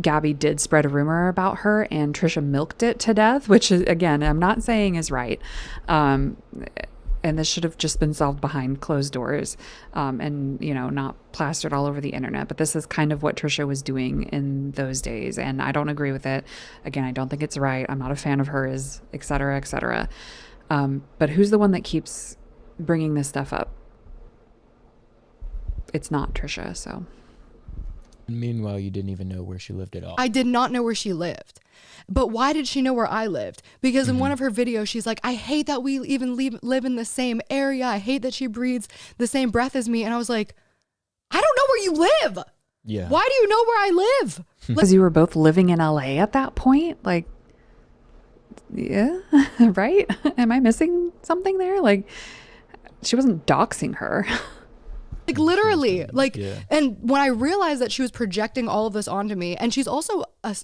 Gabbie did spread a rumor about her and Trisha milked it to death, which is, again, I'm not saying is right. And this should have just been solved behind closed doors, and, not plastered all over the internet. But this is kind of what Trisha was doing in those days. And I don't agree with it. Again, I don't think it's right. I'm not a fan of hers, et cetera, et cetera. But who's the one that keeps bringing this stuff up? It's not Trisha. So. Meanwhile, you didn't even know where she lived at all. I did not know where she lived. But why did she know where I lived? Because in one of her videos, she's like, I hate that we even live in the same area. I hate that she breathes the same breath as me. And I was like, I don't know where you live. Yeah. Why do you know where I live? Because you were both living in LA at that point? Like, yeah, right? Am I missing something there? Like, she wasn't doxing her. Like literally, like, Yeah. and when I realized that she was projecting all of this onto me, and she's also a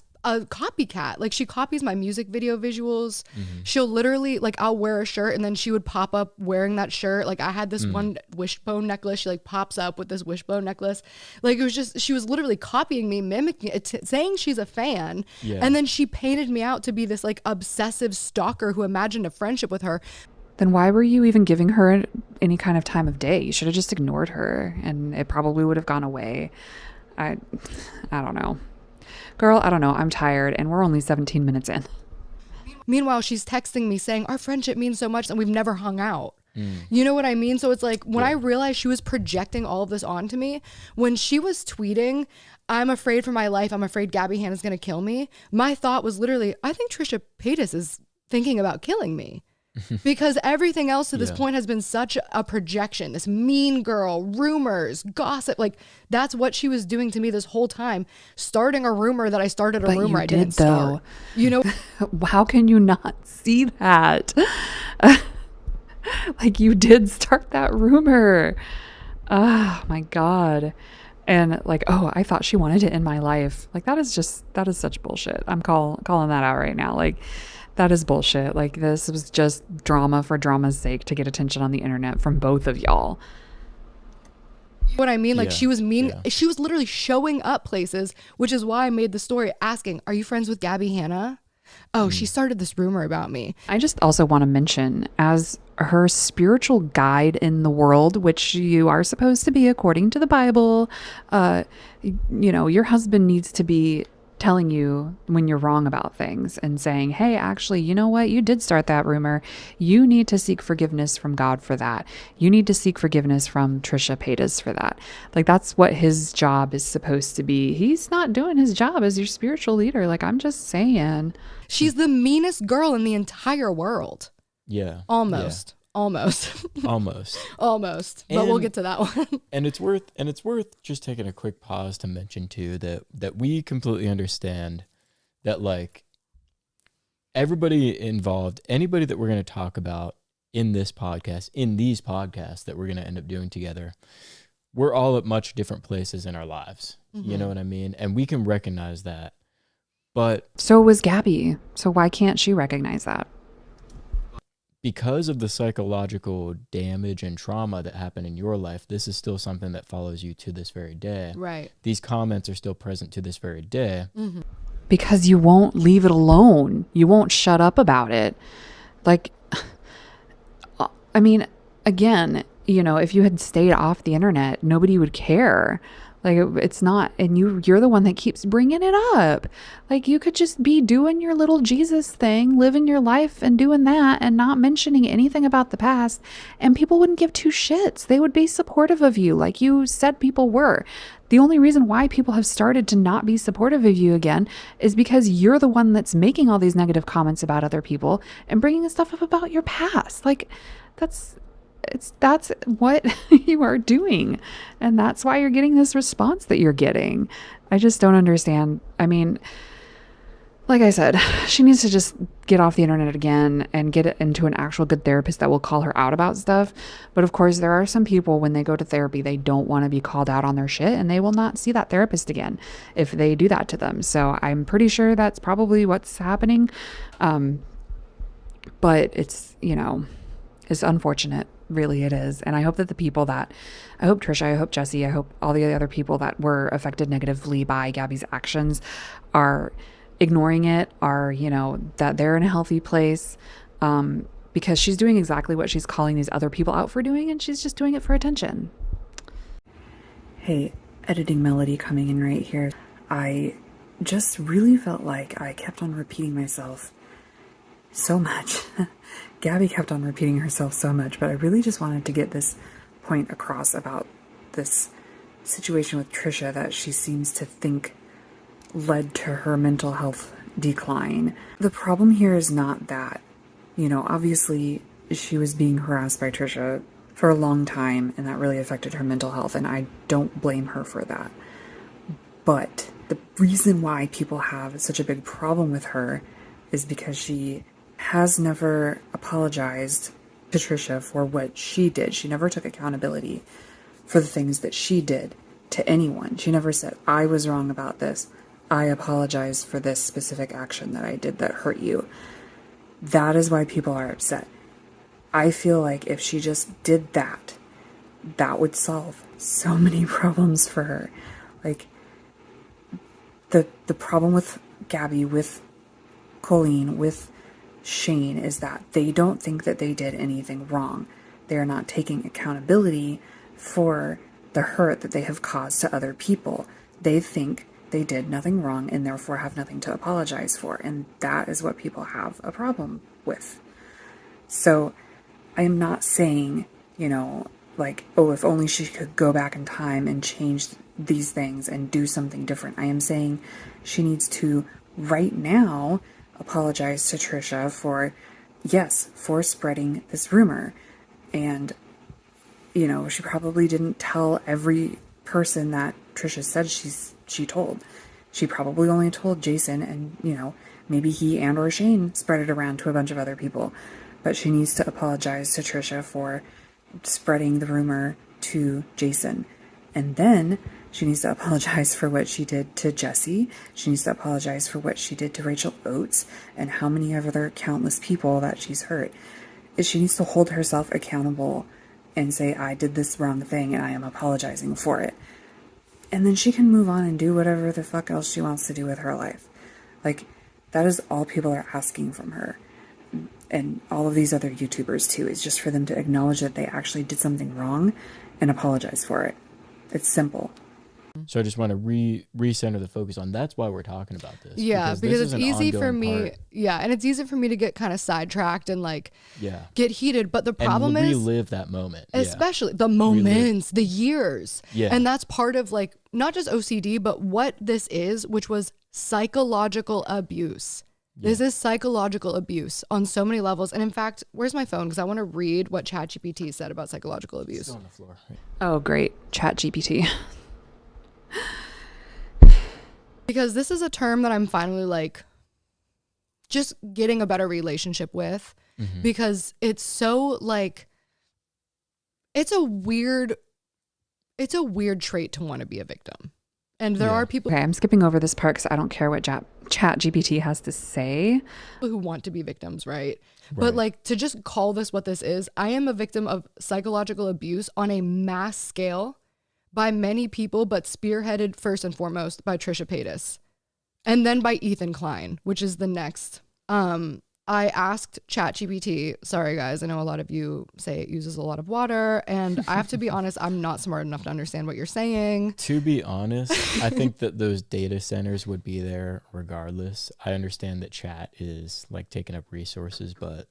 copycat. Like she copies my music video visuals. She'll literally, like, I'll wear a shirt and then she would pop up wearing that shirt. Like I had this one wishbone necklace. She like pops up with this wishbone necklace. Like it was just, she was literally copying me, mimicking it, saying she's a fan. Yeah. And then she painted me out to be this like obsessive stalker who imagined a friendship with her. Then why were you even giving her any kind of time of day? You should have just ignored her and it probably would have gone away. I don't know. Girl, I don't know. I'm tired and we're only 17 minutes in. Meanwhile, she's texting me saying our friendship means so much and we've never hung out. You know what I mean? So it's like when I realized she was projecting all of this onto me, when she was tweeting, I'm afraid for my life, I'm afraid Gabbie Hanna's going to kill me, my thought was literally, I think Trisha Paytas is thinking about killing me. Because everything else to this point has been such a projection. This mean girl, rumors, gossip. Like that's what she was doing to me this whole time. Starting a rumor that I started a But rumor you I didn't did, though. start. You know, How can you not see that? Like you did start that rumor. Oh my God. And like, oh, I thought she wanted to end my life. Like that is such bullshit. I'm calling that out right now. Like that is bullshit. Like this was just drama for drama's sake to get attention on the internet from both of y'all. what I mean? Like Yeah, she was mean. yeah. She was literally showing up places, which is why I made the story asking, are you friends with Gabbie Hanna? Oh, she started this rumor about me. I just also want to mention, as her spiritual guide in the world, which you are supposed to be according to the Bible, your husband needs to be telling you when you're wrong about things and saying, hey, actually, you know what? You did start that rumor. You need to seek forgiveness from God for that. You need to seek forgiveness from Trisha Paytas for that. Like, that's what his job is supposed to be. He's not doing his job as your spiritual leader. Like, I'm just saying. She's the meanest girl in the entire world. Yeah. Almost. Almost. Almost. But we'll get to that one. And it's worth just taking a quick pause to mention too that we completely understand that, like, everybody involved, anybody that we're going to talk about in these podcasts that we're going to end up doing together, we're all at much different places in our lives. Mm-hmm. You know what I mean? And we can recognize that. But So was Gabbie. So why can't she recognize that? because of the psychological damage and trauma that happened in your life, this is still something that follows you to this very day. Right. These comments are still present to this very day. Mm-hmm. Because you won't leave it alone. You won't shut up about it. Like, I mean, again, if you had stayed off the internet, nobody would care. Like it's not, and you're the one that keeps bringing it up. Like you could just be doing your little Jesus thing, living your life and doing that and not mentioning anything about the past, and people wouldn't give two shits. They would be supportive of you like you said people were. The only reason why people have started to not be supportive of you again is because you're the one that's making all these negative comments about other people and bringing stuff up about your past. Like that's what you are doing, and that's why you're getting this response that you're getting. I just don't understand. I mean, like I said, she needs to just get off the internet again and get into an actual good therapist that will call her out about stuff. But of course, there are some people when they go to therapy, they don't want to be called out on their shit, and they will not see that therapist again if they do that to them. So I'm pretty sure that's probably what's happening. But it's, it's unfortunate. Really, it is. And I hope that I hope Trisha, I hope Jesse, I hope all the other people that were affected negatively by Gabbie's actions are ignoring it, are, that they're in a healthy place, because she's doing exactly what she's calling these other people out for doing, and she's just doing it for attention. Hey, editing Melody coming in right here. I just really felt like I kept on repeating myself so much. Gabbie kept on repeating herself so much, but I really just wanted to get this point across about this situation with Trisha that she seems to think led to her mental health decline. The problem here is not that, obviously she was being harassed by Trisha for a long time, and that really affected her mental health, and I don't blame her for that. But the reason why people have such a big problem with her is because she has never apologized to Trisha for what she did. She never took accountability for the things that she did to anyone. She never said, I was wrong about this. I apologize for this specific action that I did that hurt you. That is why people are upset. I feel like if she just did that, that would solve so many problems for her. Like the problem with Gabbie, with Colleen, with Shane is that they don't think that they did anything wrong. They are not taking accountability for the hurt that they have caused to other people. They think they did nothing wrong and therefore have nothing to apologize for. And that is what people have a problem with. So I am not saying, like, oh, if only she could go back in time and change these things and do something different. I am saying she needs to right now apologize to Trisha for spreading this rumor. And, she probably didn't tell every person that Trisha said she told. She probably only told Jason, and, maybe he and or Shane spread it around to a bunch of other people. But she needs to apologize to Trisha for spreading the rumor to Jason. And then she needs to apologize for what she did to Jesse. She needs to apologize for what she did to Rachel Oates and how many other countless people that she's hurt. She needs to hold herself accountable and say, I did this wrong thing and I am apologizing for it. And then she can move on and do whatever the fuck else she wants to do with her life. Like, that is all people are asking from her. And all of these other YouTubers too, is just for them to acknowledge that they actually did something wrong and apologize for it. It's simple. So I just want to recenter the focus on that's why we're talking about this. Yeah, because it's easy for me. Part. Yeah, and it's easy for me to get kind of sidetracked and get heated. But the problem and is relive that moment, especially the moments, the years. Yeah, and that's part of not just OCD, but what this is, which was psychological abuse. Yeah. This is psychological abuse on so many levels. And in fact, where's my phone? Because I want to read what ChatGPT said about psychological abuse. It's on the floor. Oh, great. ChatGPT. Because this is a term that I'm finally just getting a better relationship with, because it's so it's a weird trait to want to be a victim. And there are people. Okay, I'm skipping over this part because I don't care what ChatGPT has to say. Who want to be victims, right? But to just call this what this is, I am a victim of psychological abuse on a mass scale by many people, but spearheaded first and foremost by Trisha Paytas, and then by Ethan Klein, which is the next I asked ChatGPT, sorry guys, I know a lot of you say it uses a lot of water, and I have to be honest, I'm not smart enough to understand what you're saying. To be honest, I think that those data centers would be there regardless. I understand that chat is like taking up resources, but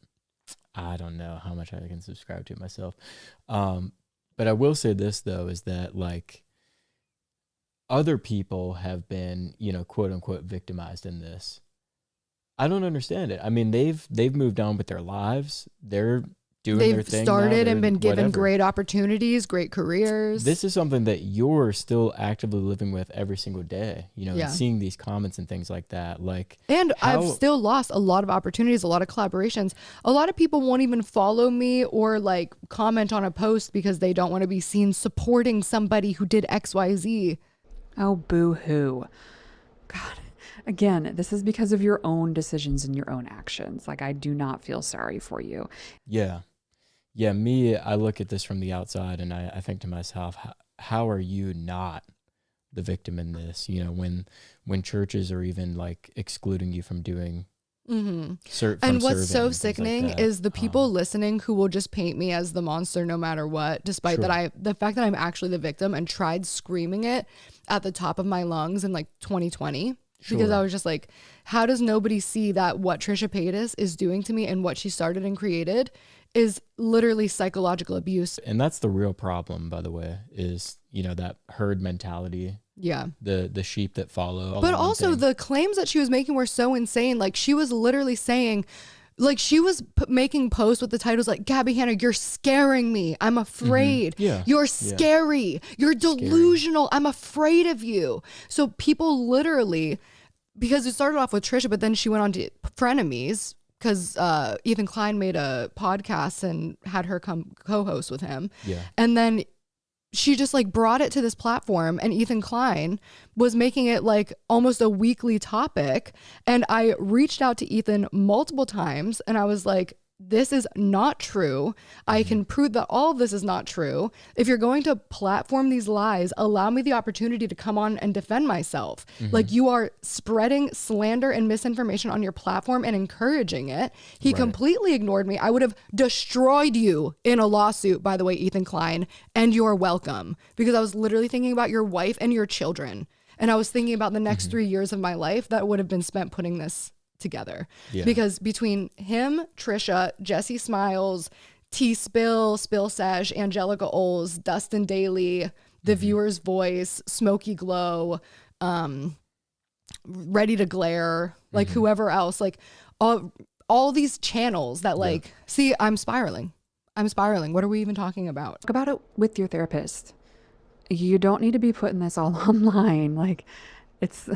I don't know how much I can subscribe to myself. But I will say this though, is that like other people have been, you know, quote unquote victimized in this. I don't understand it. I mean, they've moved on with their lives. They're doing their They've thing. started now. and been given Whatever. great opportunities, great careers. This is something that you're still actively living with every single day, you know, Yeah. and seeing these comments and things like that. Like, And I've how- still lost a lot of opportunities, a lot of collaborations. A lot of people won't even follow me or like comment on a post because they don't want to be seen supporting somebody who did XYZ. Oh, boo-hoo. God. Again, this is because of your own decisions and your own actions. Like, I do not feel sorry for you. Yeah. Me, I look at this from the outside and I think to myself, how are you not the victim in this? You know, when churches are even like excluding you from doing certain. And what's so sickening is the people listening who will just paint me as the monster no matter what, despite Sure. the fact that I'm actually the victim and tried screaming it at the top of my lungs in like 2020. Because Sure. I was just like, how does nobody see that what Trisha Paytas is doing to me and what she started and created is literally psychological abuse? And that's the real problem, by the way, is, you know, that herd mentality, Yeah. the sheep that follow. But also the claims that she was making were so insane. Like she was literally saying, like she was making posts with the titles like, Gabbie Hanna, you're scaring me. I'm afraid. Yeah. You're Yeah. scary. You're delusional. I'm afraid of you. So people literally, because it started off with Trisha, but then she went on to Frenemies because Ethan Klein made a podcast and had her come co-host with him. Yeah. And then she just like brought it to this platform, and Ethan Klein was making it like almost a weekly topic. And I reached out to Ethan multiple times and I was like, this is not true. I can prove that all of this is not true. If you're going to platform these lies, allow me the opportunity to come on and defend myself. Like you are spreading slander and misinformation on your platform and encouraging it. He Right. completely ignored me. I would have destroyed you in a lawsuit, by the way, Ethan Klein, and you're welcome. Because I was literally thinking about your wife and your children. And I was thinking about the next 3 years of my life that would have been spent putting this together. Yeah. Because between him, Trisha, Jesse Smiles, T Spill, Spill Sesh, Angelica Oles, Dustin Daly, The Viewer's Voice, Smoky Glow, Ready to Glare, like whoever else, like all these channels that like, see, I'm spiraling. What are we even talking about? Talk about it with your therapist. You don't need to be putting this all online. Like, it's...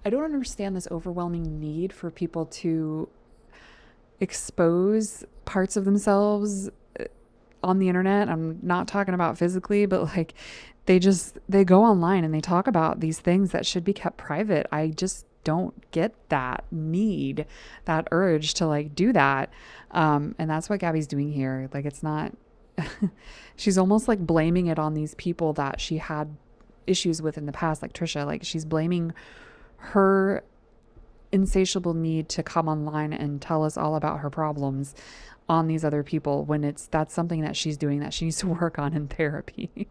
I don't understand this overwhelming need for people to expose parts of themselves on the internet. I'm not talking about physically, but like they go online and they talk about these things that should be kept private. I just don't get that need, that urge to like do that. And that's what Gabbie's doing here. Like, it's not, she's almost like blaming it on these people that she had issues with in the past, like Trisha. Like, she's blaming her insatiable need to come online and tell us all about her problems on these other people, when that's something that she's doing that she needs to work on in therapy.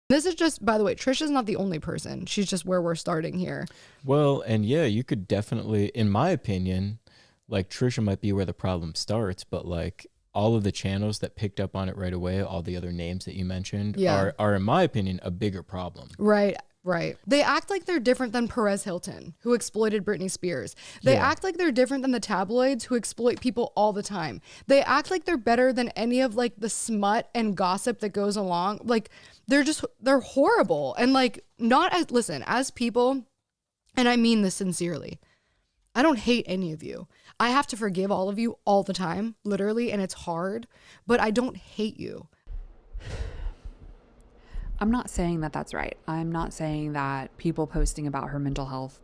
This is just, by the way, Trisha's not the only person. She's just where we're starting here. Well, and yeah, you could definitely, in my opinion, like Trisha might be where the problem starts, but like all of the channels that picked up on it right away, all the other names that you mentioned, Yeah. are in my opinion a bigger problem. Right. They act like they're different than Perez Hilton, who exploited Britney Spears. They Yeah. act like they're different than the tabloids, who exploit people all the time. They act like they're better than any of like the smut and gossip that goes along. Like they're horrible. And like, not as, listen, as people, and I mean this sincerely, I don't hate any of you. I have to forgive all of you all the time, literally, and it's hard, but I don't hate you. I'm not saying that that's right. I'm not saying that people posting about her mental health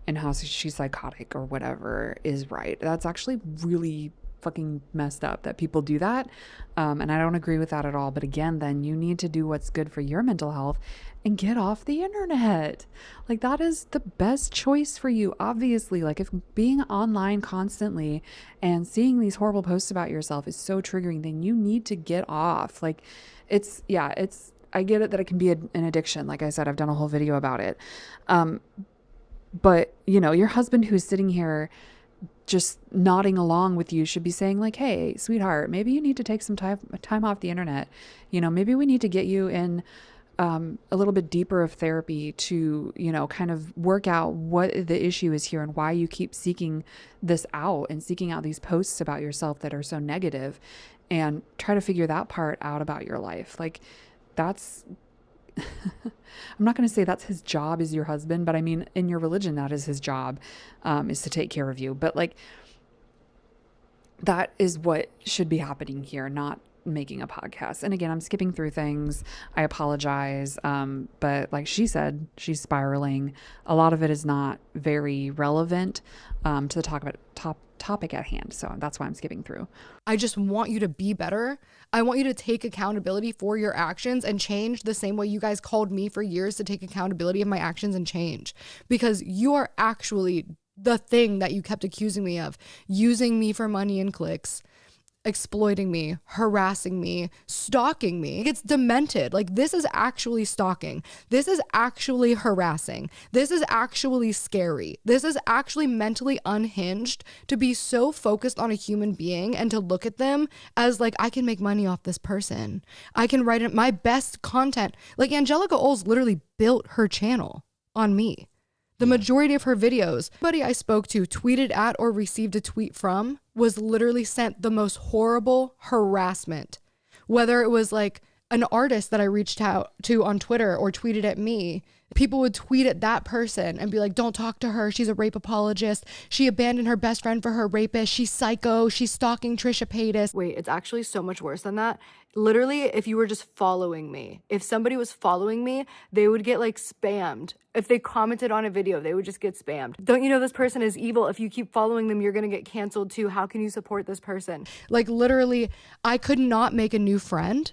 and how she's psychotic or whatever is right. That's actually really fucking messed up that people do that. And I don't agree with that at all. But again, then you need to do what's good for your mental health and get off the internet. Like, that is the best choice for you. Obviously, like, if being online constantly and seeing these horrible posts about yourself is so triggering, then you need to get off. Like, I get it that it can be an addiction. Like I said, I've done a whole video about it. But you know, your husband who's sitting here just nodding along with you should be saying like, hey, sweetheart, maybe you need to take some time off the internet. You know, maybe we need to get you in a little bit deeper of therapy to, you know, kind of work out what the issue is here and why you keep seeking this out and seeking out these posts about yourself that are so negative, and try to figure that part out about your life. Like, that's I'm not going to say that's his job as your husband, but I mean, in your religion, that is his job, is to take care of you. But like, that is what should be happening here, not making a podcast. And again, I'm skipping through things. I apologize. But like she said, she's spiraling. A lot of it is not very relevant to the topic at hand. So that's why I'm skipping through. I just want you to be better. I want you to take accountability for your actions and change the same way you guys called me for years to take accountability of my actions and change, because you are actually the thing that you kept accusing me of, using me for money and clicks, exploiting me, harassing me, stalking me. It's demented. Like, this is actually stalking. This is actually harassing. This is actually scary. This is actually mentally unhinged to be so focused on a human being and to look at them as like, I can make money off this person. I can write my best content. Like, Angelica Oles literally built her channel on me. The majority of her videos, anybody I spoke to, tweeted at, or received a tweet from, was literally sent the most horrible harassment. Whether it was like an artist that I reached out to on Twitter or tweeted at me, people would tweet at that person and be like, don't talk to her. She's a rape apologist. She abandoned her best friend for her rapist. She's psycho. She's stalking Trisha Paytas. Wait, it's actually so much worse than that. Literally, if you were just following me, if somebody was following me, they would get like spammed. If they commented on a video, they would just get spammed. Don't you know this person is evil? If you keep following them, you're going to get canceled too. How can you support this person? Like, literally, I could not make a new friend.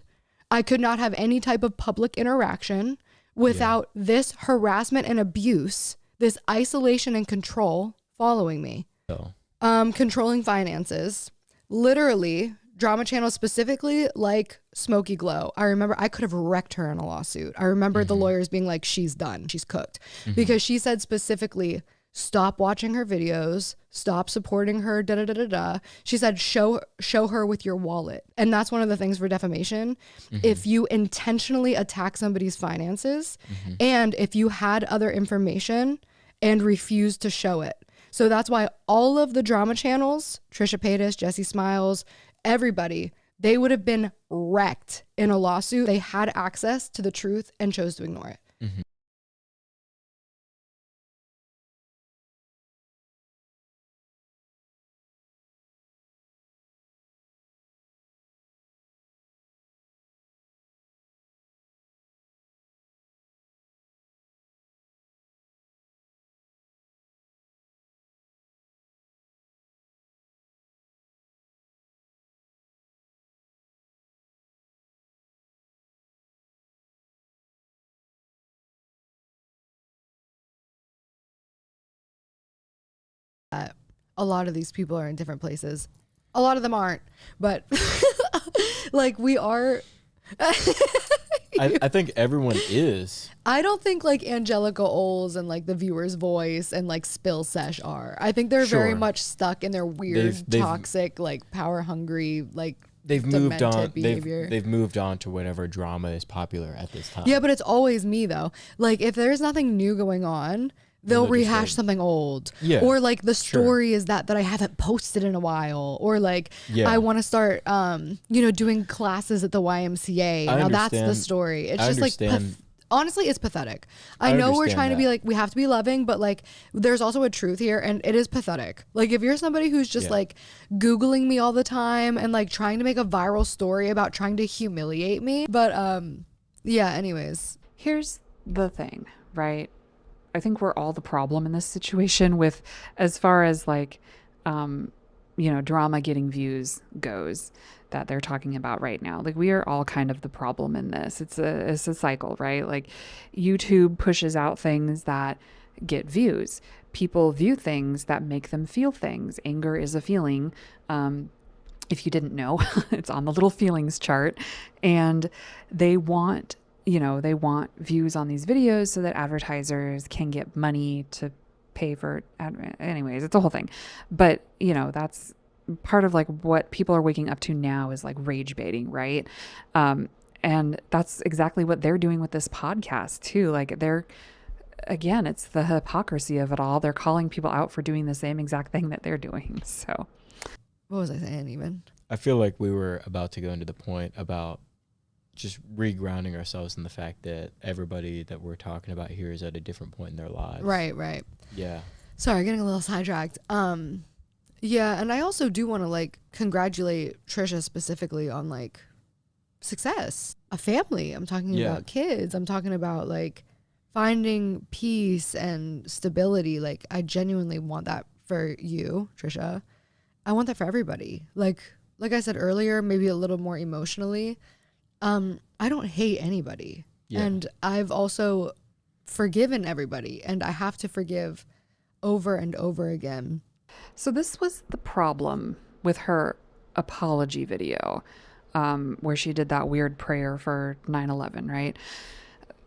I could not have any type of public interaction without this harassment and abuse, this isolation and control following me. Controlling finances, literally, drama channels specifically, like Smokey Glow. I remember I could have wrecked her in a lawsuit. I remember the lawyers being like, she's done, she's cooked. Because she said specifically, stop watching her videos, stop supporting her, da da da da da. She said, show her with your wallet. And that's one of the things for defamation. If you intentionally attack somebody's finances, and if you had other information and refused to show it. So that's why all of the drama channels, Trisha Paytas, Jessie Smiles, everybody, they would have been wrecked in a lawsuit. They had access to the truth and chose to ignore it. A lot of these people are in different places. A lot of them aren't, but like, we are. I think everyone is. I don't think like Angelica Oles and like the Viewer's Voice and like Spill Sesh are. I think they're very much stuck in their weird, toxic, like power hungry, like they've moved on. Behavior. They've moved on to whatever drama is popular at this time. Yeah, but it's always me though. Like, if there's nothing new going on, they'll rehash something old. Yeah, or like the story is that I haven't posted in a while, or like I want to start doing classes at the YMCA. Now that's the story. It's just like honestly, it's pathetic. I know we're trying to be like, we have to be loving, but like there's also a truth here, and it is pathetic. Like, if you're somebody who's just like Googling me all the time and like trying to make a viral story about trying to humiliate me. But anyways. Here's the thing, right? I think we're all the problem in this situation with, as far as like, drama getting views goes that they're talking about right now. Like, we are all kind of the problem in this. It's a cycle, right? Like, YouTube pushes out things that get views. People view things that make them feel things. Anger is a feeling. If you didn't know, it's on the little feelings chart, and they want views on these videos so that advertisers can get money to pay for anyways, it's a whole thing. But that's part of like what people are waking up to now is like rage baiting, right? And that's exactly what they're doing with this podcast too. Like, again, it's the hypocrisy of it all. They're calling people out for doing the same exact thing that they're doing. So What was I saying even? I feel like we were about to go into the point about just regrounding ourselves in the fact that everybody that we're talking about here is at a different point in their lives. Right. Yeah. Sorry, getting a little sidetracked. Yeah, and I also do want to like congratulate Trisha specifically on like success, a family. I'm talking about kids. I'm talking about like finding peace and stability. Like, I genuinely want that for you, Trisha. I want that for everybody. Like I said earlier, maybe a little more emotionally. I don't hate anybody. Yeah. And I've also forgiven everybody, and I have to forgive over and over again. So this was the problem with her apology video, where she did that weird prayer for 9/11, right?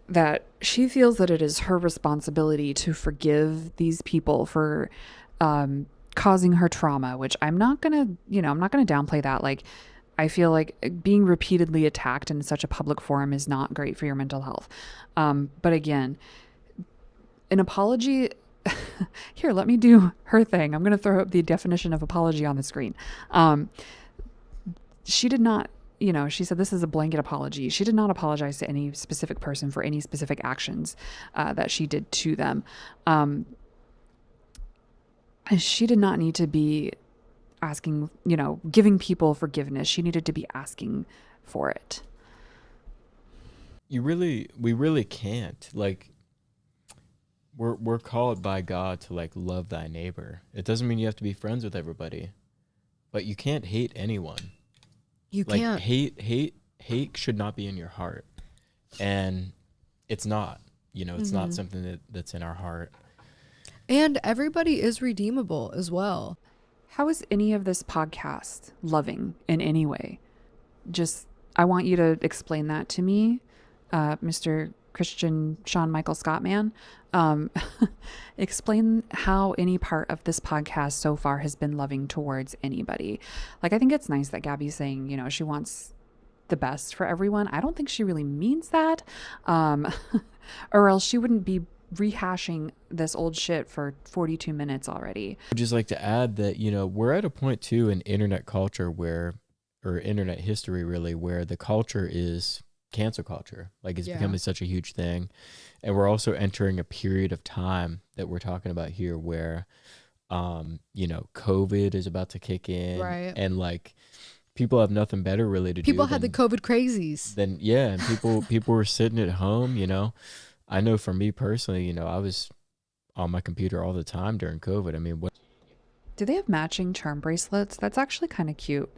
That she feels that it is her responsibility to forgive these people for causing her trauma, which I'm not gonna downplay that. Like, I feel like being repeatedly attacked in such a public forum is not great for your mental health. But again, an apology. Here, let me do her thing. I'm going to throw up the definition of apology on the screen. She did not, she said this is a blanket apology. She did not apologize to any specific person for any specific actions that she did to them. She did not need to be asking, giving people forgiveness. She needed to be asking for it. We really can't. Like, we're called by God to like love thy neighbor. It doesn't mean you have to be friends with everybody, but you can't hate anyone. You like, can't. Hate should not be in your heart, and it's not. It's not something that's in our heart. And everybody is redeemable as well. How is any of this podcast loving in any way? Just, I want you to explain that to me, Mr. Christian Sean Michael Scott man. Explain how any part of this podcast so far has been loving towards anybody. Like, I think it's nice that Gabbie's saying, she wants the best for everyone. I don't think she really means that. Or else she wouldn't be rehashing this old shit for 42 minutes already. I'd just like to add that, we're at a point too in internet culture or internet history really, where the culture is cancel culture. Like, it's becoming such a huge thing. And we're also entering a period of time that we're talking about here where, COVID is about to kick in. Right. And like, people have nothing better really to do. People had the COVID crazies. And people were sitting at home, I know for me personally, I was on my computer all the time during COVID. I mean, what? Do they have matching charm bracelets? That's actually kind of cute.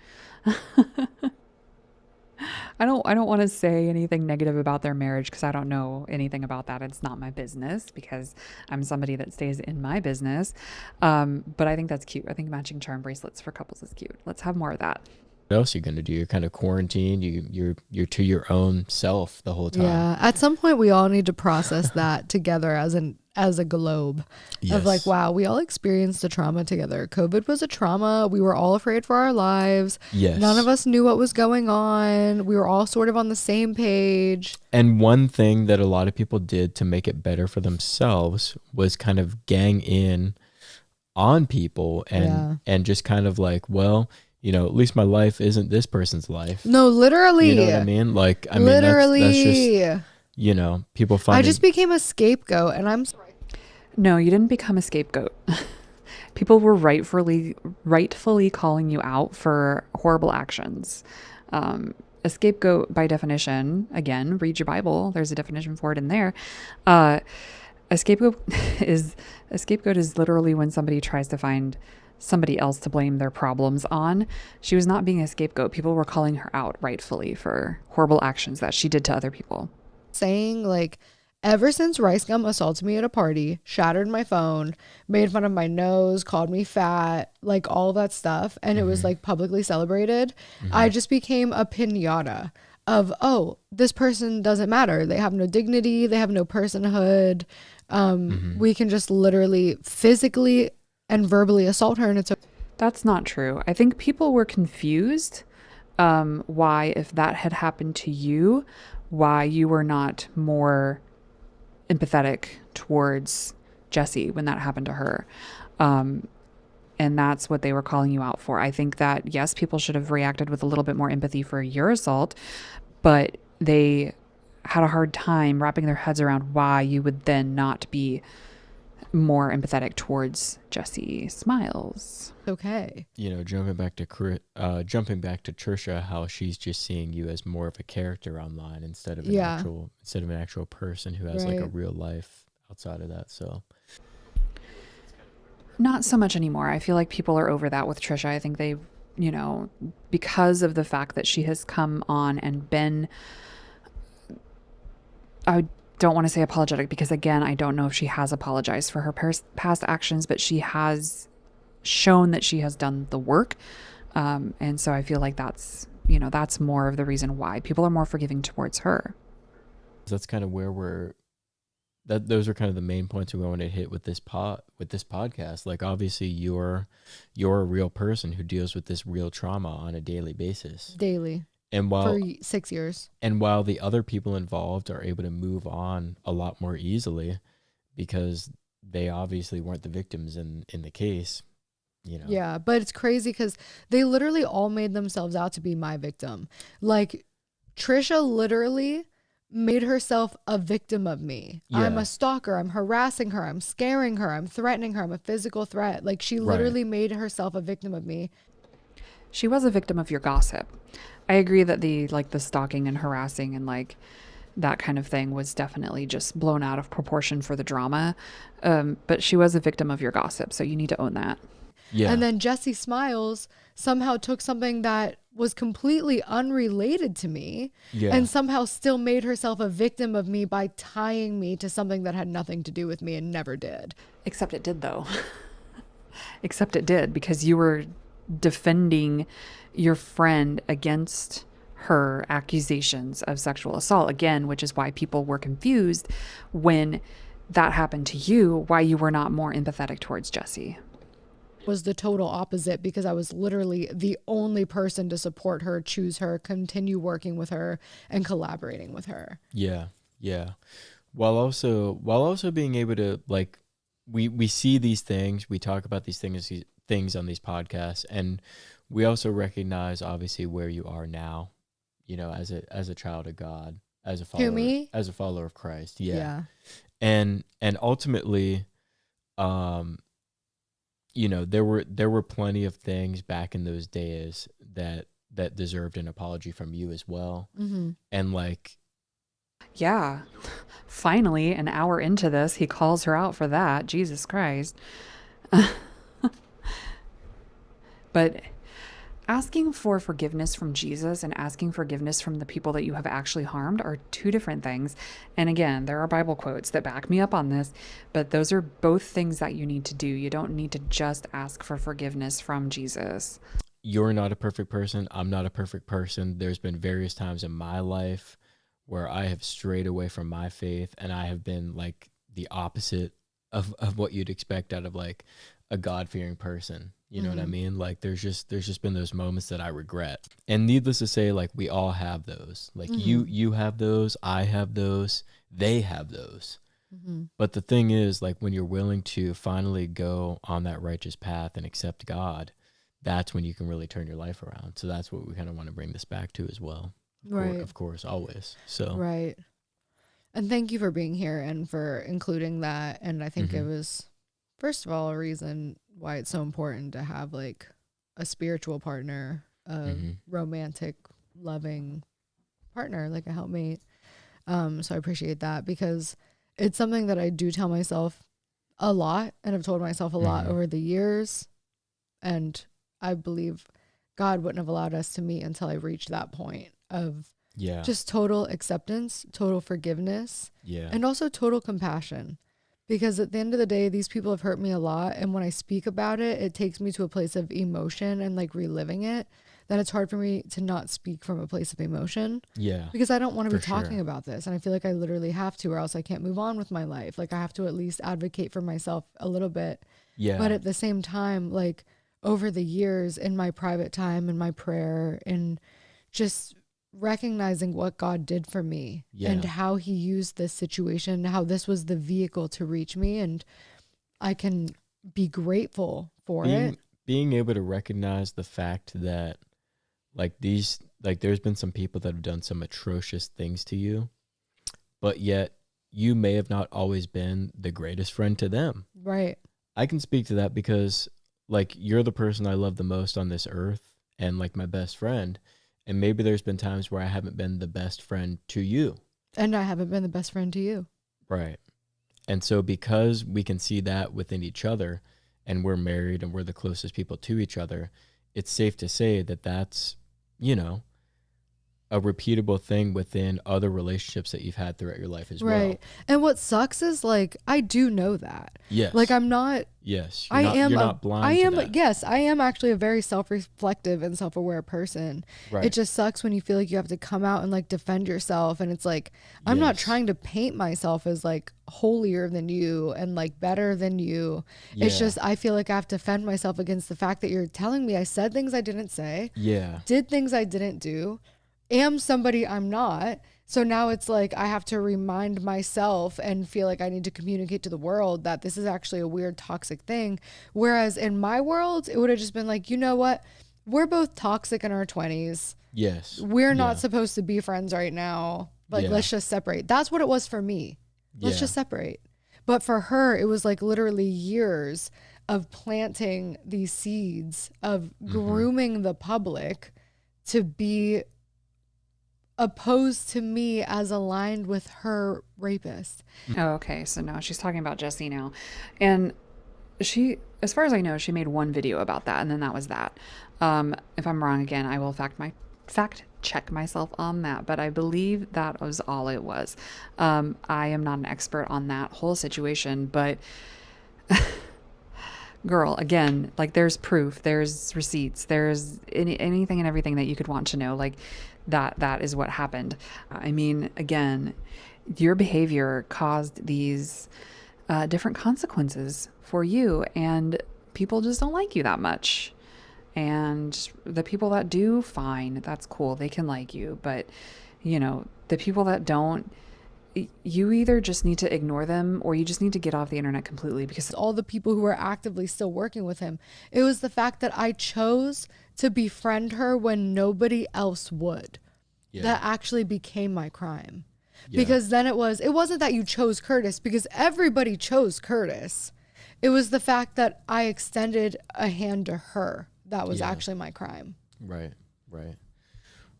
I don't want to say anything negative about their marriage because I don't know anything about that. It's not my business because I'm somebody that stays in my business. But I think that's cute. I think matching charm bracelets for couples is cute. Let's have more of that. What else are you going to do? You're kind of quarantined. You're to your own self the whole time. Yeah. At some point, we all need to process that together as a globe. Yes. Of like, wow, we all experienced a trauma together. COVID was a trauma. We were all afraid for our lives. Yes. None of us knew what was going on. We were all sort of on the same page. And one thing that a lot of people did to make it better for themselves was kind of gang in on people and just kind of like, well, at least my life isn't this person's life. No, literally. You know what I mean? Like, I literally. mean, that's just, people find I just became a scapegoat, and I'm sorry. No, you didn't become a scapegoat. People were rightfully calling you out for horrible actions. A scapegoat, by definition, again, read your Bible. There's a definition for it in there. A scapegoat is literally when somebody tries to find somebody else to blame their problems on. She was not being a scapegoat. People were calling her out rightfully for horrible actions that she did to other people. Saying like, ever since Rice Gum assaulted me at a party, shattered my phone, made fun of my nose, called me fat, like all that stuff, and it was like publicly celebrated, I just became a piñata of, oh, this person doesn't matter. They have no dignity. They have no personhood. We can just literally physically and verbally assault her, and it's That's not true. I think people were confused why, if that had happened to you, why you were not more empathetic towards Jessie when that happened to her. And that's what they were calling you out for. I think that, yes, people should have reacted with a little bit more empathy for your assault, but they had a hard time wrapping their heads around why you would then not be more empathetic towards Jessie Smiles. okay. You know, jumping back to Trisha, how she's just seeing you as more of a character online instead of an actual person who has like a real life outside of that. So Not so much anymore. I feel like people are over that with Trisha. I think they, you know, because of the fact that she has come on and been, I don't want to say apologetic, because again, I don't know if she has apologized for her past actions, but she has shown that she has done the work. And so I feel like that's, you know, that's more of the reason why people are more forgiving towards her. that's kind of where those are kind of the main points we want to hit with this podcast. Like, obviously you're a real person who deals with this real trauma on a daily basis. Daily. And while For 6 years. And while the other people involved are able to move on a lot more easily because they obviously weren't the victims in the case, you know. Yeah, but it's crazy because they literally all made themselves out to be my victim. Like, Trisha literally made herself a victim of me. Yeah. I'm a stalker. I'm harassing her. I'm scaring her. I'm threatening her. I'm a physical threat. Like, she literally made herself a victim of me. She was a victim of your gossip. I agree that the stalking and harassing and like that kind of thing was definitely just blown out of proportion for the drama. But she was a victim of your gossip, so you need to own that. Yeah. And then Jessie Smiles somehow took something that was completely unrelated to me and somehow still made herself a victim of me by tying me to something that had nothing to do with me and never did. Except it did, though. Except it did, because you were defending your friend against her accusations of sexual assault, again, which is why people were confused when that happened to you, why you were not more empathetic towards Jessie. Was the total opposite, because I was literally the only person to support her, choose her, continue working with her, and collaborating with her. Yeah. While also being able to, like, we see these things, we talk about these things on these podcasts, and we also recognize obviously where you are now, you know, as a child of God, as a follower, me? as a follower of Christ. Yeah. Yeah. And ultimately, you know, there were plenty of things back in those days that deserved an apology from you as well. Mm-hmm. And like, Yeah. Finally, an hour into this, he calls her out for that. Jesus Christ. But asking for forgiveness from Jesus and asking forgiveness from the people that you have actually harmed are two different things. And again, there are Bible quotes that back me up on this, but those are both things that you need to do. You don't need to just ask for forgiveness from Jesus. you're not a perfect person. I'm not a perfect person. There's been various times in my life where I have strayed away from my faith, and I have been like the opposite of what you'd expect out of like a God-fearing person. You know what I mean? Like there's just been those moments that I regret. And needless to say, like we all have those. Like you have those, I have those, they have those. But the thing is, like when you're willing to finally go on that righteous path and accept God, that's when you can really turn your life around. So that's what we kind of want to bring this back to as well. Right. Of course, always. So Right. And thank you for being here and for including that. And I think it was, first of all, a reason why it's so important to have like a spiritual partner, a romantic, loving partner, like a helpmate. So I appreciate that because it's something that I do tell myself a lot and have told myself a lot over the years. And I believe God wouldn't have allowed us to meet until I reached that point of Yeah. just total acceptance, total forgiveness, Yeah. and also total compassion. Because at the end of the day, these people have hurt me a lot. And when I speak about it, it takes me to a place of emotion and like reliving it, that it's hard for me to not speak from a place of emotion. Yeah. Because I don't want to be For talking sure. about this. And I feel like I literally have to, or else I can't move on with my life. Like I have to at least advocate for myself a little bit. Yeah. But at the same time, like over the years in my private time, in my prayer, and just recognizing what God did for me and Yeah. how he used this situation, how this was the vehicle to reach me. And I can be grateful for it. Being able to recognize the fact that like there's been some people that have done some atrocious things to you, but yet you may have not always been the greatest friend to them. Right. I can speak to that because like you're the person I love the most on this earth and like my best friend. And maybe there's been times where I haven't been the best friend to you. And I haven't been the best friend to you. Right. And so because we can see that within each other and we're married and we're the closest people to each other, it's safe to say that that's, you know, a repeatable thing within other relationships that you've had throughout your life as well. Right. And what sucks is like, I do know that. Yes. Like I'm not, Yes. you're not blind to that. yes, I am actually a very self-reflective and self-aware person. Right. It just sucks when you feel like you have to come out and like defend yourself. And it's like, I'm not Yes. trying to paint myself as like holier than you and like better than you. It's Yeah. just, I feel like I have to defend myself against the fact that you're telling me I said things I didn't say, Yeah. did things I didn't do, am somebody I'm not. So now it's like I have to remind myself and feel like I need to communicate to the world that this is actually a weird, toxic thing. Whereas in my world, it would have just been like, you know what? We're both toxic in our 20s. Yes. We're not Yeah. supposed to be friends right now. Like, Yeah. let's just separate. That's what it was for me. Let's Yeah. just separate. But for her, it was like literally years of planting these seeds, of grooming the public to be opposed to me as aligned with her rapist. Oh, okay. So now she's talking about Jesse now. And she, as far as I know, she made one video about that, and then that was that. If I'm wrong again, I will fact check myself on that, but I believe that was all it was. I am not an expert on that whole situation, but girl, again, like there's proof, there's receipts, there's anything and everything that you could want to know. Like that is what happened. I mean, again, your behavior caused these different consequences for you, and people just don't like you that much. And the people that do, fine, that's cool, they can like you. But you know, the people that don't, you either just need to ignore them or you just need to get off the internet completely, because All the people who were actively still working with him, it was the fact that I chose to befriend her when nobody else would. Yeah. That actually became my crime. Yeah. Because then it wasn't that you chose Curtis, because everybody chose Curtis. It was the fact that I extended a hand to her. That was Yeah. actually my crime. Right.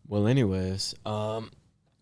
Well, anyways,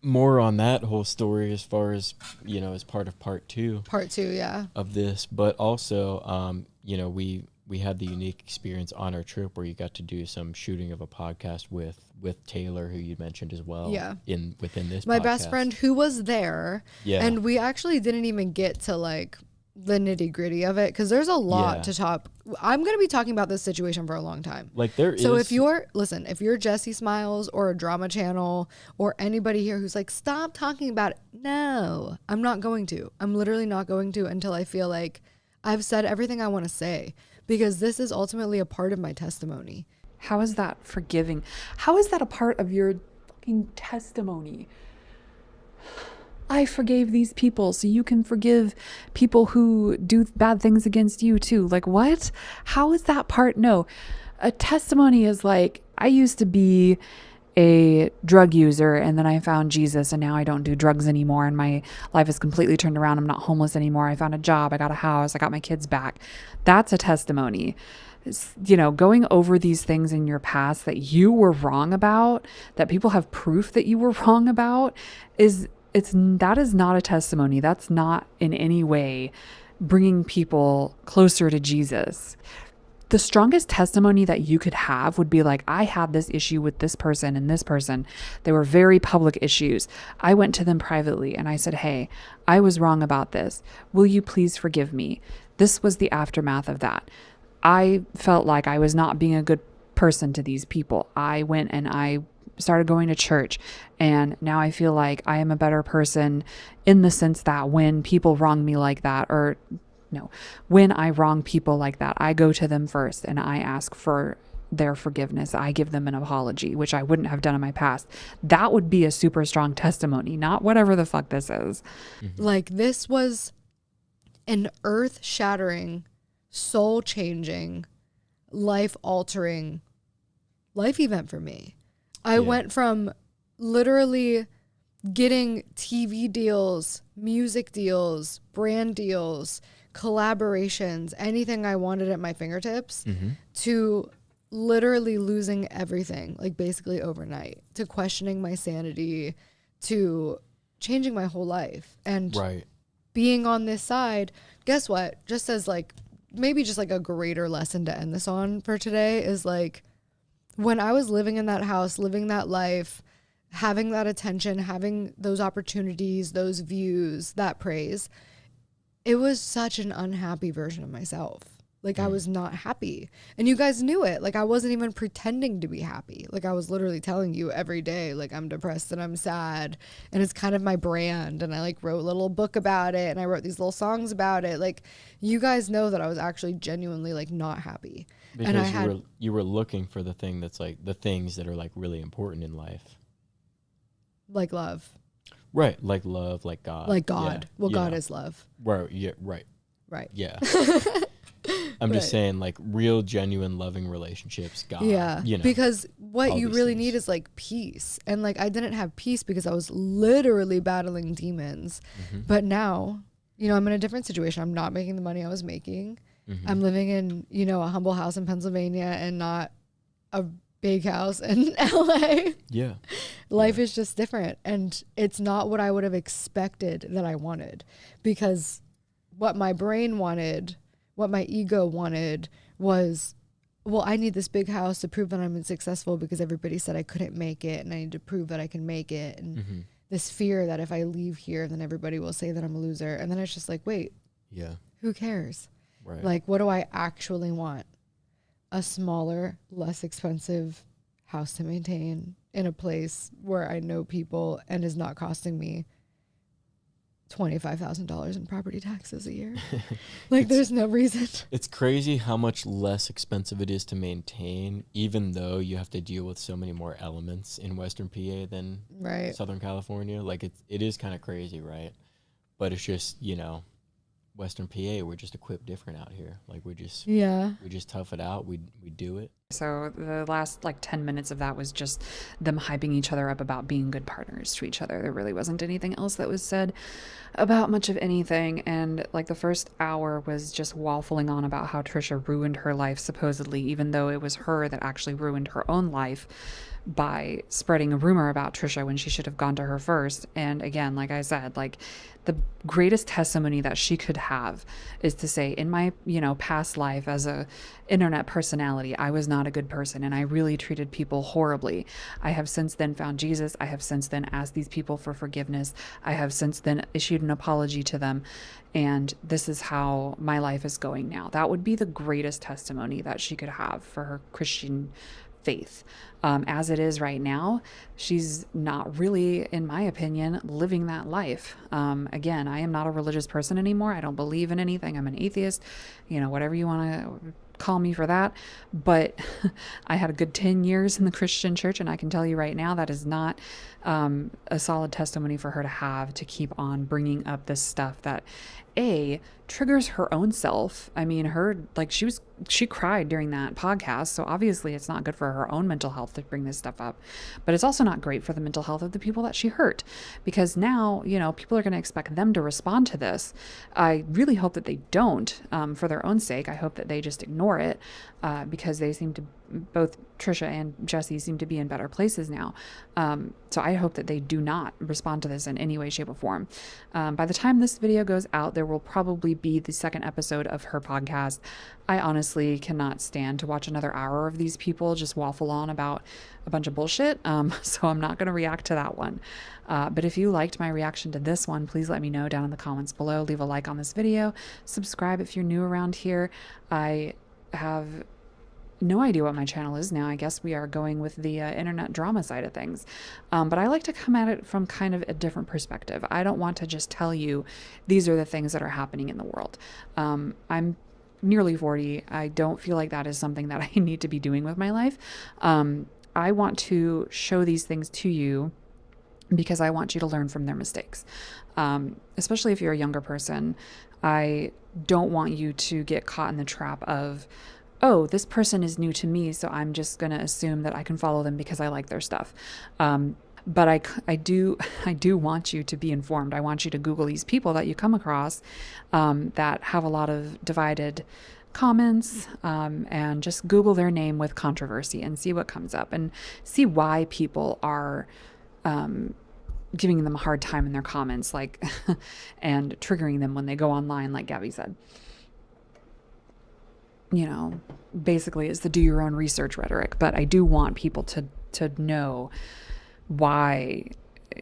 more on that whole story as far as, you know, as part of part 2 Part 2, yeah. of this, but also, you know, we had the unique experience on our trip where you got to do some shooting of a podcast with Taylor, who you mentioned as well. Yeah. Within this My podcast. best friend who was there. Yeah. And we actually didn't even get to like the nitty gritty of it, because there's a lot Yeah. to talk. I'm going to be talking about this situation for a long time. Like there is. So if you're Jesse Smiles or a drama channel or anybody here who's like, stop talking about it. No, I'm not going to. I'm literally not going to until I feel like I've said everything I want to say, because this is ultimately a part of my testimony. how is that forgiving? How is that a part of your fucking testimony? I forgave these people so you can forgive people who do bad things against you too. Like, what? How is that part? No. A testimony is like, I used to be a drug user and then I found Jesus and now I don't do drugs anymore and my life is completely turned around. I'm not homeless anymore. I found a job. I got a house. I got my kids back. That's a testimony. You know, going over these things in your past that you were wrong about, that people have proof that you were wrong about, that is not a testimony. That's not in any way bringing people closer to Jesus. the strongest testimony that you could have would be like, I had this issue with this person and this person. They were very public issues. I went to them privately and I said, hey, I was wrong about this. Will you please forgive me? This was the aftermath of that. I felt like I was not being a good person to these people. I went and I started going to church, and now I feel like I am a better person in the sense that when people wrong me like that, or no, when I wrong people like that, I go to them first and I ask for their forgiveness. I give them an apology, which I wouldn't have done in my past. That would be a super strong testimony, not whatever the fuck this is. Like, this was an earth-shattering, soul-changing, life-altering life event for me. I went from literally getting TV deals, music deals, brand deals, collaborations, anything I wanted at my fingertips, to literally losing everything, like basically overnight, to questioning my sanity, to changing my whole life. And being on this side, guess what? Just as like, maybe just like a greater lesson to end this on for today is like, when I was living in that house, living that life, having that attention, having those opportunities, those views, that praise, it was such an unhappy version of myself. Like, I was not happy. And you guys knew it. Like, I wasn't even pretending to be happy. Like, I was literally telling you every day, like, I'm depressed and I'm sad. And it's kind of my brand. And I, like, wrote a little book about it. And I wrote these little songs about it. Like, you guys know that I was actually genuinely, like, not happy. Because and you were looking for the thing that's, like, the things that are, like, really important in life. Like love. Right. Like love, like God. Like God. Yeah. Well, Yeah. God is love. Right. Yeah. Right. Right. Yeah. I'm just saying, like, real, genuine, loving relationships, God. Yeah. You know, because what all you these really things. need is like peace. And like, I didn't have peace because I was literally battling demons. But now, you know, I'm in a different situation. I'm not making the money I was making. I'm living in, you know, a humble house in Pennsylvania and not a big house in LA. Yeah. Life is just different. And it's not what I would have expected that I wanted, because what my brain wanted, what my ego wanted was, well, I need this big house to prove that I'm successful because everybody said I couldn't make it, and I need to prove that I can make it. And this fear that if I leave here, then everybody will say that I'm a loser. And then it's just like, wait, who cares? Right. Like, what do I actually want? A smaller, less expensive house to maintain in a place where I know people and is not costing me $25,000 in property taxes a year. Like, there's no reason. It's crazy how much less expensive it is to maintain, even though you have to deal with so many more elements in Western PA than Southern California. Like, it is kind of crazy, right? But it's just, you know, Western PA, we're just equipped different out here. Like, we just tough it out. We do it. So the last like 10 minutes of that was just them hyping each other up about being good partners to each other. There really wasn't anything else that was said about much of anything. And like the first hour was just waffling on about how Trisha ruined her life, supposedly, even though it was her that actually ruined her own life by spreading a rumor about Trisha when she should have gone to her first. And again, like I said, like the greatest testimony that she could have is to say, in my, you know, past life as a internet personality, I was not a good person and I really treated people horribly. I have since then found Jesus. I have since then asked these people for forgiveness. I have since then issued an apology to them. And this is how my life is going now. That would be the greatest testimony that she could have for her Christian faith. As it is right now, she's not really, in my opinion, living that life. Again, I am not a religious person anymore. I don't believe in anything. I'm an atheist, you know, whatever you want to call me for that. But I had a good 10 years in the Christian church, and I can tell you right now that is not a solid testimony for her to have, to keep on bringing up this stuff that triggers her own self. I mean, she cried during that podcast, so obviously it's not good for her own mental health to bring this stuff up, but it's also not great for the mental health of the people that she hurt, because now, you know, people are going to expect them to respond to this. I really hope that they don't, for their own sake. I hope that they just ignore it, because they seem to both Trisha and Jesse seem to be in better places now. So I hope that they do not respond to this in any way, shape, or form. By the time this video goes out, there will probably be the second episode of her podcast. I honestly cannot stand to watch another hour of these people just waffle on about a bunch of bullshit. So I'm not going to react to that one. But if you liked my reaction to this one, please let me know down in the comments below. Leave a like on this video. Subscribe if you're new around here. I have no idea what my channel is now. I guess we are going with the internet drama side of things. But I like to come at it from kind of a different perspective. I don't want to just tell you these are the things that are happening in the world. I'm nearly 40. I don't feel like that is something that I need to be doing with my life. I want to show these things to you because I want you to learn from their mistakes. Especially if you're a younger person, I don't want you to get caught in the trap of, oh, this person is new to me, so I'm just going to assume that I can follow them because I like their stuff. But I do want you to be informed. I want you to Google these people that you come across that have a lot of divided comments, and just Google their name with controversy and see what comes up and see why people are giving them a hard time in their comments, like, and triggering them when they go online, like Gabbie said. You know, basically it's the do your own research rhetoric, but I do want people to know why,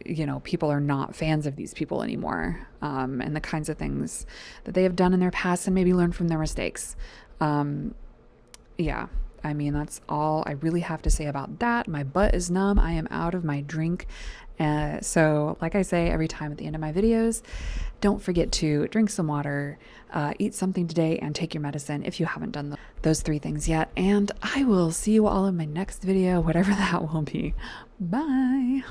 you know, people are not fans of these people anymore, and the kinds of things that they have done in their past, and maybe learn from their mistakes. Yeah, I mean, that's all I really have to say about that. My butt is numb. I am out of my drink. So like I say every time at the end of my videos, don't forget to drink some water, eat something today, and take your medicine if you haven't done those 3 things yet. And I will see you all in my next video, whatever that will be. Bye.